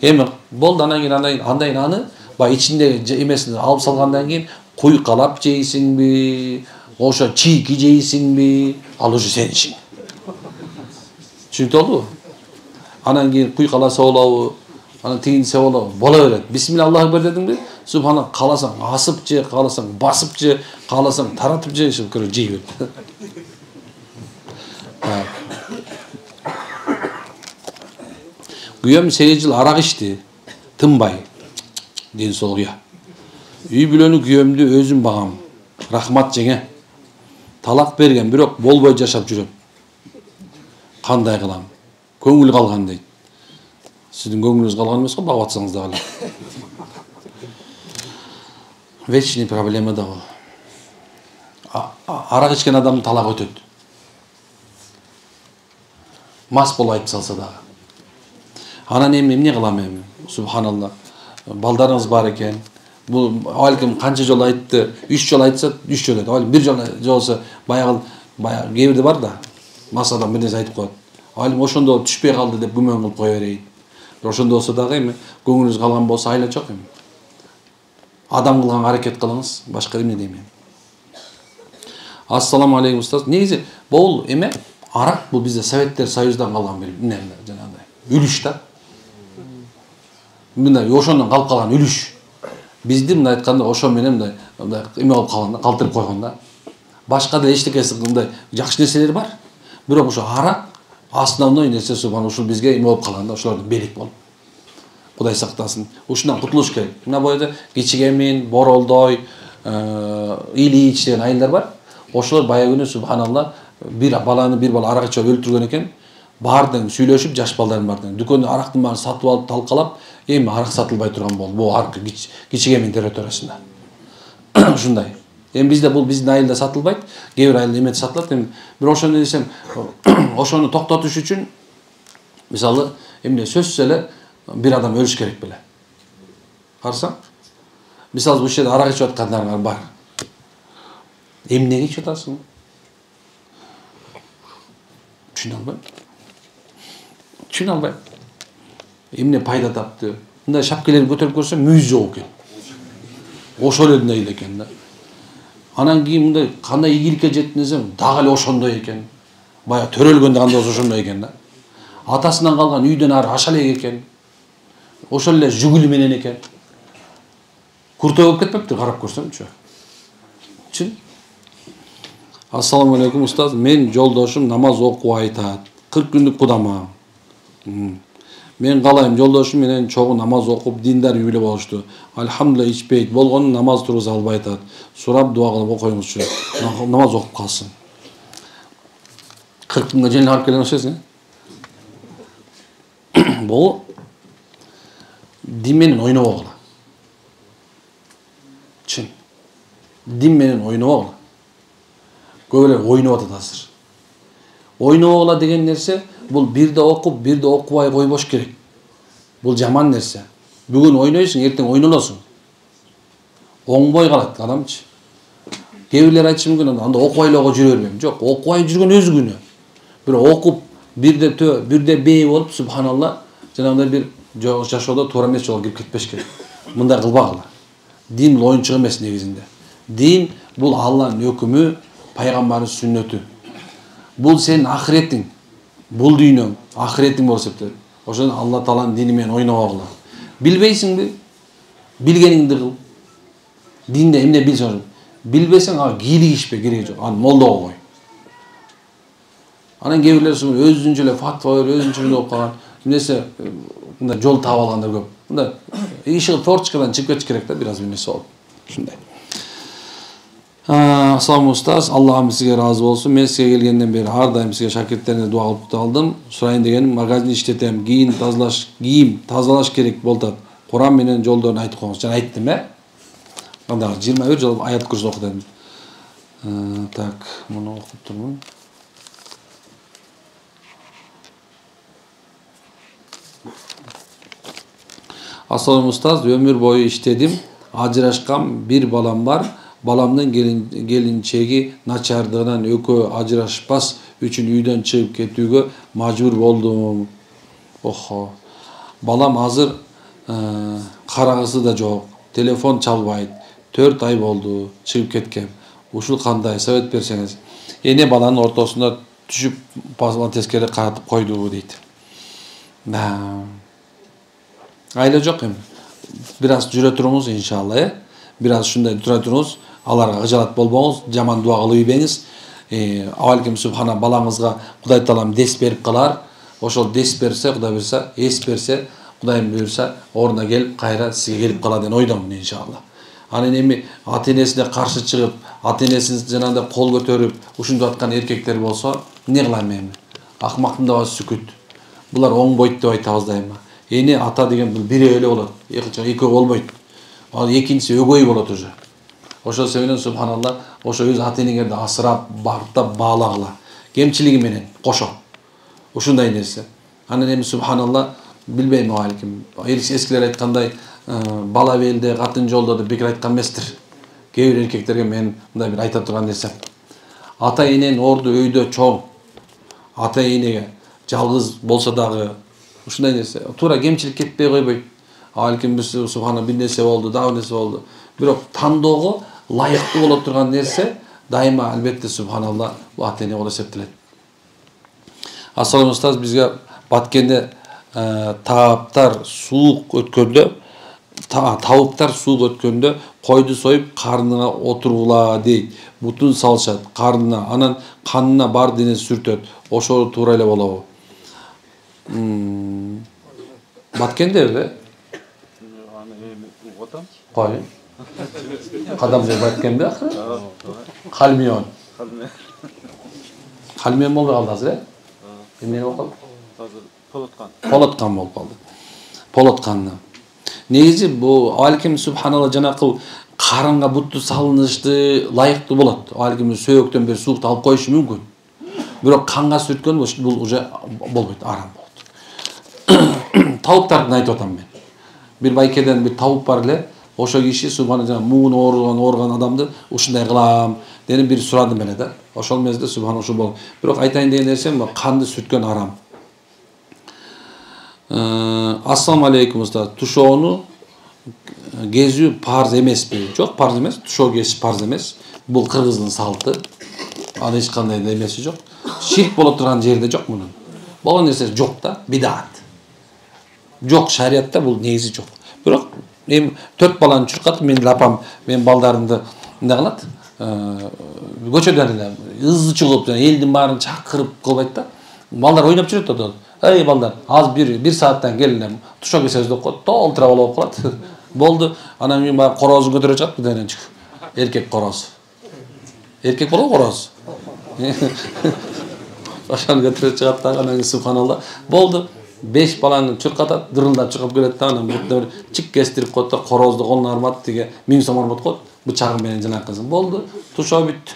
Эми болду, анан кийин андай аны баягы ичинде эмесин алып салгандан кийин куйкалап жейсиңби, ошо чийки жейсиңби, ал уже сенин ишиң. Түшүнүктүү болдубу? Анан кийин куйкаласа болобу, анан тигинсе болобу, бола берет. Бисмилла Аллаху акбар дедиңби? Субхана, кааласаң асып же, кааласаң басып же, кааласаң таратып же, шүкүр жей бер. Күйөөм 8 жыл арак ичти, тынбай. Ден соолук я. Үй бүлөнү күйөөмдү өзүм багам. Рахмат жеңе. Талак берген, бирок болбой жашап жүрөм. Кандай кылам? Көңүл калган дейт. Сиздин көңүлүңүз калган эмес го, багып атсаңыз да калат. Вечный проблема да бул. Арак ичкен адамдын талак өтөт. Мас болуп айтып салса дагы. Анан эми эмне кылам эми? Субханалла. Балдарыңыз бар экен. Бул алким канча жолу айтты? 3 жолу айтса, 3 жолу айтты. Алим 1 жолу болсо баягы кээ бирде бар да. Мас адам бир нерсе айтып коет. Алим ошондо түшпөй калды деп күмөн кылып кое берейин. Ошондо болсо дагы эми көңүлүңүз калган болсо айла жок эми. Адам кылган аракет кылыңыз, башка эмне дейм. Ассаламу алейкум устаз. Негизи бул эме арак бул бизде Советтер Союзунан калган бир эмне жанагындай үлүш да. Мындай ошондон калып калган үлүш. Бизди мындай айтканда ошо менен мындай эме болуп калган да, калтырып койгон да. Башка да эчтекеси мындай жакшы нерселер бар. Бирок ошо арак основной нерсе субхан ушул бизге эме болуп калган да, ошолордун белек болуп. Кудай сактасын. Ушундан кутулуш керек. Мына бойда Кичигемин, Боролдой, Илич деген айылдар бар. Ошолор баягы күнү субханалла бир бала арак ичип өлтүргөн экен. Бардың сүйлөшүп жаш балдарын бардың. Дүкөндө арактын баарын сатып алып талкалап, эми арак сатылбай турган болду. Бул арак Кичигемин территориясында. Ушундай. Эми бизде бул биздин айылда сатылбайт, кээ бир айылда эме сатылат. Эми бир ошону десем, ошону токтотуш үчүн мисалы эмне сөзсүз эле бир адам өлүш керек беле. Карасаң, мисалы ушул жерде арак ичип аткандар бар. Эмнеге ичип атасың? Түшүнө албайм. Түшүнө албайм. Эмне пайда тапты? Мындай шапкелерди көтөрүп көрсөм мүйүз жок экен. Ошол эле экен да. Анан кийин мындай кандай ийгиликке жеттин десем, дагы эле ошондой экен. Бая төрөлгөндө кандай болсо ошондой экен да. Атасынан калган үйдөн ары аша элек экен. Ошол эле жүгүлү менен экен. Куртой болуп кетпепти, карап көрсөмчү. Чын? Ассаламу алейкум устаз, мен жолдошум намаз окуп айтат. 40 күндүк кудама. Мен калайм, жолдошум менен чогуу намаз окуп диндар үй бүлө болушту. Алхамдулилла ичпейт, болгону намаз тургуза албай атат. Сурап дуа кылып коюңузчу. Намаз окуп калсын. 40 күнгө жеңил алып келген окшойсуң. Бул дин менен ойнобогула. Чын. Дин менен ойнобогула. Көп эле ойноп атат азыр. Ойнобогула деген нерсе бул бирде окуп, бирде окубай койбош керек. Бул жаман нерсе. Бүгүн ойнойсуң, эртең ойнолосуң. Оңбой калат адамчы. Кээ бирлер айтышы мүмкүн, анда окубай эле жүрө бербейм. Жок, окубай жүргөн өз күнү. Бирок окуп, бирде төө, бирде бей болуп, субханалла, жанагындай бир жашоодо туура эмес жолго кирип кетпеш керек. Мындай кылбагыла. Дин бул оюнчук эмес негизинде. Дин бул Алланын өкүмү, пайгамбардын сүннөтү. Бул сенин ахиретиң. Бул дүйнөң ахиретиң болуп эсептелет. Ошондон Алла Тааланын дини менен ойнобогула. Билбейсиңби? Билгениңди кыл. Динде эмне билсең, билбесең ага кийлигишпе, кереги жок. Аны молдого кой. Анан кээ бирлер өзүнчө эле фатва берип, өзүнчө эле окуп калган. Эмнесе мындай жол таап алгандар көп. Мындай иши форточкадан чыгып кетиш керек да, бир аз эмнеси болуп. Ушундай. Ассаламу устаз, Аллахым сизге разы болсун. Мен сизге келгенден бери ар дайым сизге шакирттериңизге дуа кылып калдым. Сурайын дегеним, магазин иштетем, кийим тазалаш керек болот. Куран менен жолдорун айтып коюңуз. Жана айттым, Анда 21 жол аят курс оку дедим. Так, муну окуп турмун. Ассалам устаз, өмүр бою иштедим. Ажырашкан бир балам бар. Баламдын келинчеги начардыгынан экөө ажырашпас үчүн үйдөн чыгып кетүүгө мажбур болдум. Охо. Балам азыр карагысы да жок. Телефон чалбайт. 4 ай болду чыгып кеткем. Ушул кандай совет берсеңиз. Эне баланын ортосунда түшүп пасына тескери каратып койду дейт. Айла жок эми. Бир аз жүрө туруңуз иншалла, Бир аз ушундай тура туруңуз. Аларга ыжалат болбоңуз, жаман дуа кылып ийбеңиз. Авалким субхана балаңызга Кудай таалам дес берип калар. Ошол дес берсе, Кудай берсе, эс берсе, Кудайым буйрса, ордуна келип, кайра сизге келип калат деген ойдомун иншалла. Анан эми ата-энесине каршы чыгып, ата-энесин жанагындай кол көтөрүп, ушинтип аткан эркектер болсо, эмне кылам эми? Акмактын да сүкүт. Булар оңбойт деп айтабыз дайыма. Эне ата деген бул бирөө эле болот. Экөө болбойт. Ал экинчиси өгөй болот уже. Ошол себептен субханалла, ошо өз ата-энеңерди асырап, багыттап, баалагыла. Кемчилиги менен кошо. Ушундай нерсе. Анан эми субханалла, билбейм алейким. Эскилер айткандай, бала белде, катын жолдо деп бекер айткан эместир. Кээ бир эркектерге мен мындай бир айта турган нерсем. Ата-эненин орду өйдө чоң. Ата-энеге жалгыз болсо дагы ушундай нерсе. Туура кемчилик кетпей койбойт. Алейким субхана бир нерсе болду, дагы нерсе болду. Бирок тандоого лайыктуу боло турган нерсе дайыма албетте субханалла бул ата-эне болуп эсептелет. Ассалам устаз, бизге Баткенде табыптар суук өткөндө койду союп карнына отургула дейт. Бутун салышат карнына, анан канына бар дене сүртөт. Ошол туура эле болобу? Баткенде Кой. Кадам жеп Баткенде акыры? Кальмион. Кальмион болбой калды азыр, Эмне болуп калды? Полоткан болуп калды. Полотканны. Негизи бул алейким субханалла жанакы карынга бутту салынышты лайыктуу болот. Алейким сөөктөн бери суукту алып коюшу мүмкүн. Бирок канга сүрткөн бул уже болбойт, арам болот. Табыптарды айтып атам мен. Бир байкеден бир табып бар эле, ошо киши субханалла муун ооруган адамды ушундай кылам деген бир сурадым эле да. Ошол мезгилде субханалла ушул болот. Бирок айтайын деген нерсем канды сүрткөн арам. Ассаламу алейкум устаз. Тушоону кезүү парз эмеспи? Жок, парз эмес. Тушоо кесиш парз эмес. Бул кыргыздын салты. Аны эч кандай эмеси жок. Ширк боло турган жерде жок мунун. Болгон нерсе жок да, бидат. Жок, шариятта бул негизи жок. Бирок эми 4 баланы чуркатып, менин апам, менин балдарымды эмне кылат? Көчөдөн эле ызы чыгып, элдин баарын чакырып кылбайт да. Балдар ойноп жүрөт да. Эй балдар, аз бир сааттан келине тушоо кесебиз деп коет. Толтура болуп калат. Болду. Анан мен баягы корозун көтөрө чыгат бирден чык. Эркек короз. Эркек болобу короз? Ошону көтөрө чыгат да, анан субханалла. Болду. 5 баланы чуркатат, дырылдап чыгып келет да, анан бутта бир чик кестирип коет да, корозду колуна армат, тиге 1000 сом армат коет. Бычагы менен жанакысын. Болду. Тушоо бүттү.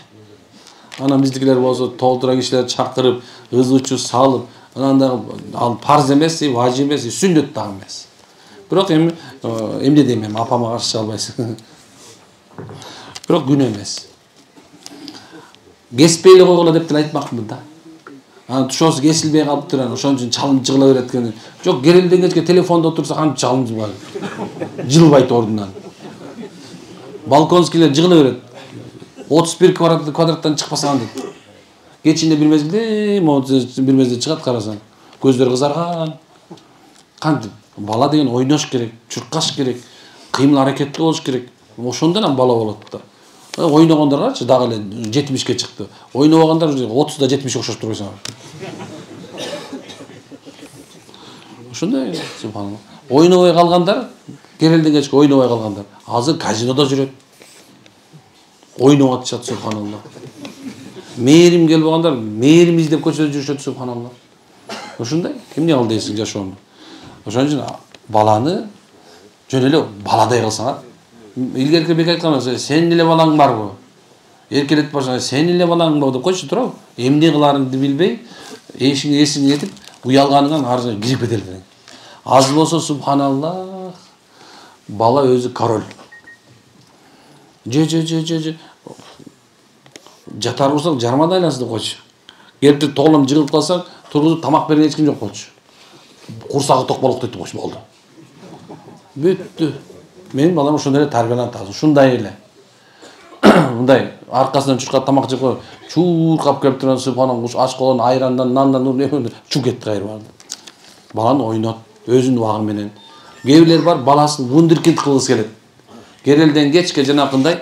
Анан биздикилер болсо толтура кишилер чакырып, ызычу салып, анан да ал парз эмес, важип эмес, сүннөт дагы эмес. Бирок эми эмне дейм, эми апама каршы чыга албайсың. Бирок күнөө эмес. Кеспей эле койгула деп деле айтмакмын да. Анан тушоосу кесилбей калыптыр, анан ошон үчүн чалынып жыгыла берет экен. Жок, керелден кечке телефондо отурса кантип чалынбай. Жылбайт ордунан. Балконскийлер жыгыла берет. 31 квадраттан чыкпасаң дейт. Кечинде бир мезгилде чыгат, карасаң. Көздөр кызарган. Кантип? Бала деген ойнош керек, чуркаш керек. кыймыл аракеттүү болуш керек. Ошондон бала болот да. Ойногондарчы дагы эле 70ке чыкты. Ойнобагандар 30да 70 окшош турган. Ошондой субханалла. Ойнобой калгандар, керелден кечке ойнобой калгандар. Азыр казинода жүрөт. Ойноп атышат субханалла. Мээрим келбагандар мээрим издеп көчөдө жүрүшөт субханалла. Ошондой кимне ал дейсиң жашоону. Ошон үчүн баланы жөн эле баладай кылсаңар. Илгерки бек айткан сенин эле балаң барбы? Эркелетип барсаң сенин эле балаң бар деп койчу туруп. Эмне кыларыңды билбей, эсиңе кетип, уялганыңан ар жерге кирип кетелиң. Аз болсо субханалла бала өзү король. Жатар болсаң жармада айлансын деп койчу. Келип тоолом жыгылып калсаң, тургузуп тамак берген эч ким жок болчу. Курсагы ток болуп кетти койчу болду. Бүттү. Менин балам ошондой эле тарбияланат азыр. Ушундай эле. Мындай аркасынан чуркап тамак жеп коюп, чуркап келип турган субханалла, ач колон айрандан, нандан чук кетти кайры барды. Баланы ойнот, өзүнүн убагы менен. Кээ бирлер бар, баласын вундеркинд кылгысы келет. Керелден кечке жанакындай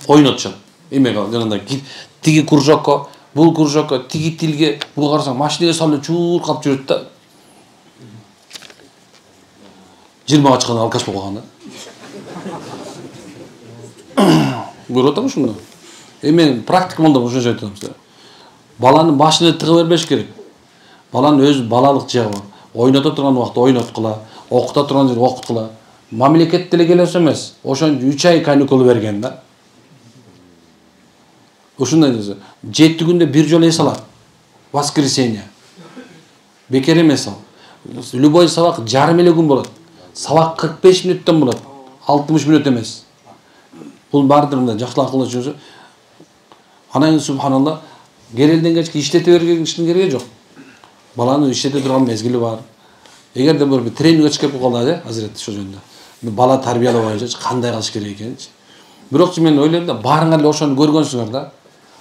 ойнотушат. Эме жанагындай тиги кружокко, бул кружокко, тиги тилге, бул карасаң машинеге салып чуркап жүрөт да. 20га чыкканда алкаш болуп калган да. Көрүп атам ушуну. Мен практика болду ошо айтам сизге. Баланын башына тыгы бербеш керек. Баланын өз балалык жагы бар. Ойното турган убакта ойноткула, окута турган жерде окуткула. Мамлекет деле келесе эмес. Ошон 3 ай каникул берген да. Ушундай десе, 7 күндө бир жолу эс алат. Воскресенье. Бекер эмес ал. Любой сабак жарым эле күн болот. Сабак 45 мүнөттөн болот. 60 мүнөт эмес. Бул бардырында жакшылап кылып. Анан кийин субханалла, керелден кечке иштете бергенин кереги жок. Баланы иштете турган мезгили бар. Эгерде бир тренинг өчүп калды, азырет ошо жөнүндө. Бала тарбиялоо боюнча кандай кылыш керек экенчи. Бирок мен ойлойм да, баарыңар эле ошону көргөнсүңөр да.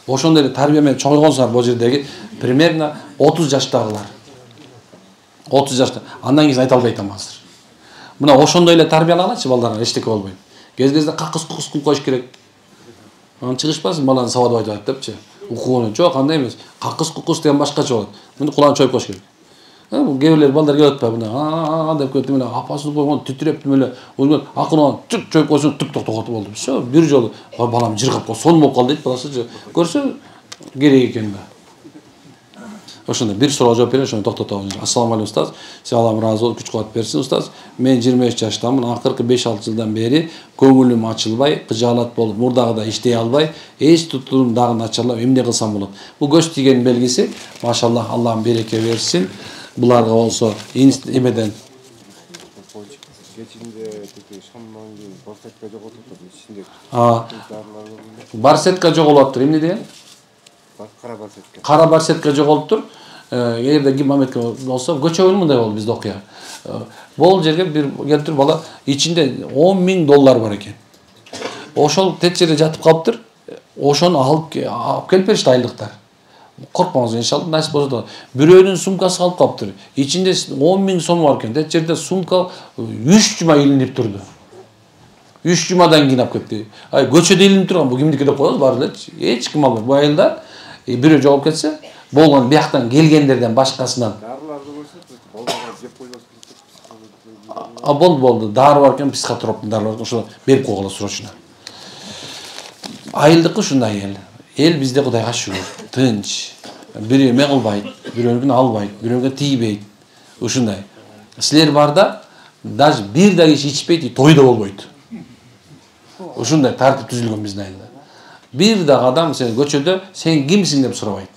Ошондой эле тарбия менен чоңойгонсуңар бул жердеги примерно 30 жаштагылар. 30 жашта. Андан кийин айта албайм азыр. Мына ошондой эле тарбиялаганчы балдарга эчтеке болбойт. Кез-кезде какыс-кукус кылып коюш керек. Анан чыгышпасын баланы сабады айтат депчи. Укууну жок, андай эмес. Какыс-кукус деген башкача болот. Муну кулагын чоюп коюш керек. Бул кээ балдар келип атпайбы мына деп кетип эле апасын койгон титиреп эле өзүнө акырын түк чоюп койсо түк токтоготуп болду. Всё, бир жолу балам жыргап калды, сон болуп калды дейт баласы. Көрсө керек экен да. Ошондой бир суроого жооп берейин, ошону токтотоб. Ассаламу алейкум устаз. Сиз Аллам ыраазы болуп күч-кубат берсин устаз. Мен 23 жаштамын. Акыркы 5-6 жылдан бери көңүлүм ачылбай, кыжаалат болуп, мурдагыдай иштей албай, эч тутуум дагы начарлап, эмне кылсам болот? Бул көч тигенин белгиси. Машаллах, Аллахым береке берсин. Буларга болсо эмеден кечинде тиги шамдан кийин барсетка жоготуп ичинде. Барсетка жоголуп атыр. Эмне деген? Кара барсетка жоголуптур. Эгерде гимаметке болсо, көчөгүн мындай болду бизде окуя. Бул жерге бир келиптир бала ичинде $10,000 бар экен. Ошол тет жерде жатып калыптыр. Ошону алып келип беришти айлыктар. Коркпоңуз иншалла, насип болсо да. Бирөөнүн сумкасы калып калыптыр. Ичинде 10,000 сом бар экен. Тет жерде сумка 3 жума илинип турду. 3 жумадан кийин алып кетти. Ай, көчөдө илинип турган, бул кимдики деп коебуз, бар элечи. Эч ким албайт. Бу айылда бирөө жоголуп кетсе, болгон бияктан келгендерден башкасынан. Болду. Дары бар экен, психотроптун дарылар, ошо берип койгула срочно. Айылдыкы ушундай эл. Эл бизде Кудайга шүгүр, тынч. Бирөө эме кылбайт, бирөөнүкүн албайт, бирөөгө тийбейт. Ушундай. Силер барда даже бир да киши ичпейт, тойдо болбойт. Ушундай тартип түзүлгөн биздин айылда. Бир да адам сен көчөдө сен кимсиң деп сурабайт.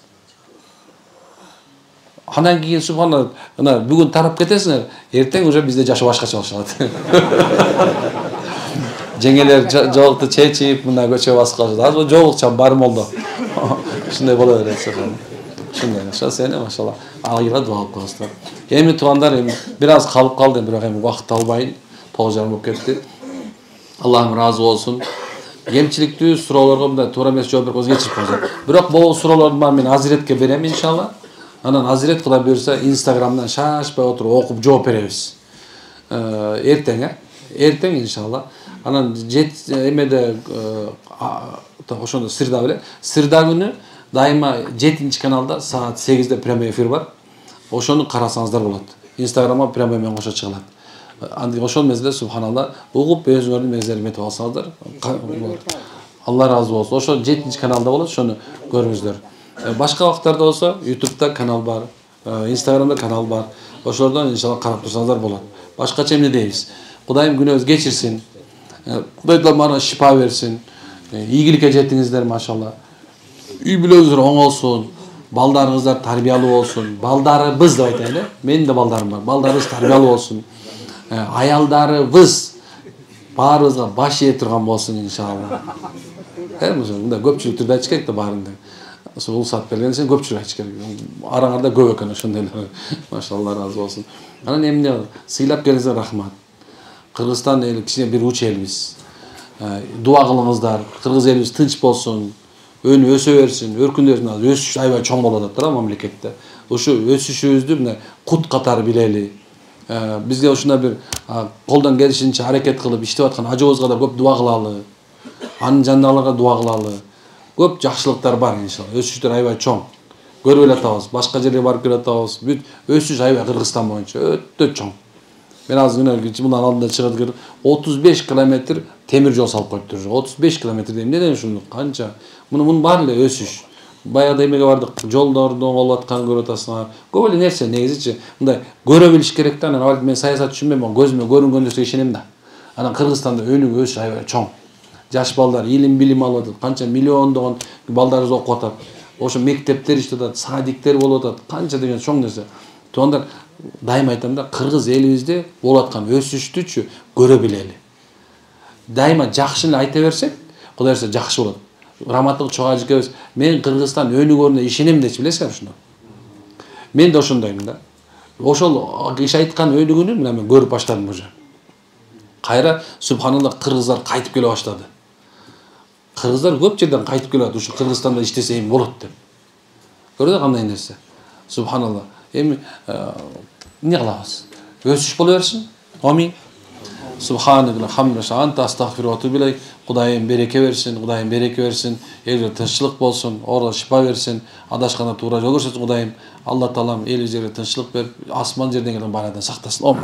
Андан кийин субханалла, мына бүгүн тарап кетесиңер, эртең уже бизде жашы башкача башталат. Жеңелер жоолукту чечип, мына көчө басып калышат. Азыр жоолукча бар молдо. Ушундай боло берет субханалла. Ушундай. Ошо сени машалла айылга дуа кылып коесуздар. Эми туугандар, бир аз калып калды, бирок эми убакыт албайын. 9:30 болуп кетти. Аллахым ыраазы болсун. Кемчиликтүү суроолорго мындай туура эмес жооп берип кечирип коесуздар. Бирок бул суроолорду мен Азиретке берем иншалла. Анан Азирет Кудай буйрса Инстаграмдан шашпай отуруп окуп жооп беребиз. Эртең, эртең иншалла. Анан эмеде ошондо сырда беле. Сырда күнү дайыма 7 каналда саат 8-де прямой эфир бар. Ошону карасаңыздар болот. Инстаграмга прямой менен кошо чыгылат. Ошол мезгилде субханалла угуп өзүңөрдүн мезгилдерин метип алсаңыздар Алла разы болсун. Ошо 7 каналда болот, ошону көрүңүздөр. Башка вакыттарда болсо YouTube'да канал бар, Instagram'da канал бар. Ошолордон иншалла карап турсаңыздар болот. Башкача эмне дейбиз? Кудайым күнөөбүздү кечирсин. Кудай Таала мага шифа берсин. Ийгиликке жеттиңиздер, машалла. Үй бүлөңүздөр оңолсун. Балдарыңыздар тарбиялуу болсун. Балдарыбыз деп айтайын, менин да балдарым бар. Балдарыбыз тарбиялуу болсун. Аялдарыбыз баарыбызга баш ээ турган болсун иншалла. Мындай көпчүлүк түрдө айтыш керек да баарын. Ошол саат берген сен көпчүлүк айтыш керек. Араңарда көп экен ошондойлор. Машалла разы болсун. Анан эмне сыйлап келиңиздер, рахмат. Кыргызстан эли кичине бир уч элбиз. Дуа кылыңыздар. Кыргыз элибиз тынч болсун. Өнү өсө берсин, өркүндөсүн. Өсүш аябай чоң болуп атат да мамлекетте. Ошо өсүшүбүздү мына кут катары билели. Бизге ушундай бир колдон келишинче аракет кылып иштеп аткан ажыбызга да көп дуа кылалы. Анын жанындагыларга дуа кылалы. Көп жакшылыктар бар иншалла. Өсүштөр аябай чоң. Көрүп эле атабыз. Башка жерге барып келе атабыз. Бүт өсүш аябай Кыргызстан боюнча өтө чоң. Мен азыр мындан алдында чыгып 35 километр темир жол салып коюптур. 35 километр эмнеден ушуну канча? Мунун баары эле өсүш. Баягы эмеге бардык, жолдордун болуп атканын көрүп атасыңар. Көп эле нерсе негизичи мындай көрө билиш керек да. Анан мен саясат түшүнбөйм, көзүмө көрүнгөн нерсеге ишенем да. Анан Кыргызстанда өнүгүү өсүш аябай чоң. Жаш балдар илим билим алып атат, канча миллиондогон балдарыбыз окуп атат. Ошо мектептер иштеп атат, садиктер болуп атат, канча деген чоң нерсе. Сонда дайыма айтам да, кыргыз элибизде болуп аткан өсүштүчү көрө билели. Дайыма жакшы эле айта берсек, Кудай берсе жакшы болот. Раматтык чогуу ажыкебиз, мен Кыргызстан өнүгөрүнө ишенем депчи, билесиңер ушуну. Мен да ошондоймун да. Ошол иш айткан өнүгүүнү мен көрүп баштадым уже. Кайра субханалла кыргыздар кайтып келе баштады. Кыргыздар көп жерден кайтып келет, ушу Кыргызстанда иштесе эми болот деп. Көрдүңүз кандай нерсе? Субханалла. Эми эмне кылабыз? Өсүш боло берсин. Амин. Субханалла хамдалилlah анта астагфиру ва атубу илейк. Кудайым береке берсин, Кудайым береке берсин. Элге тынччылык болсун, орго шифа берсин. Адашканда туура жол көрсөтсүн Кудайым. Алла таалам элибизге тынччылык берип, асман жерден келген баладан сактасын.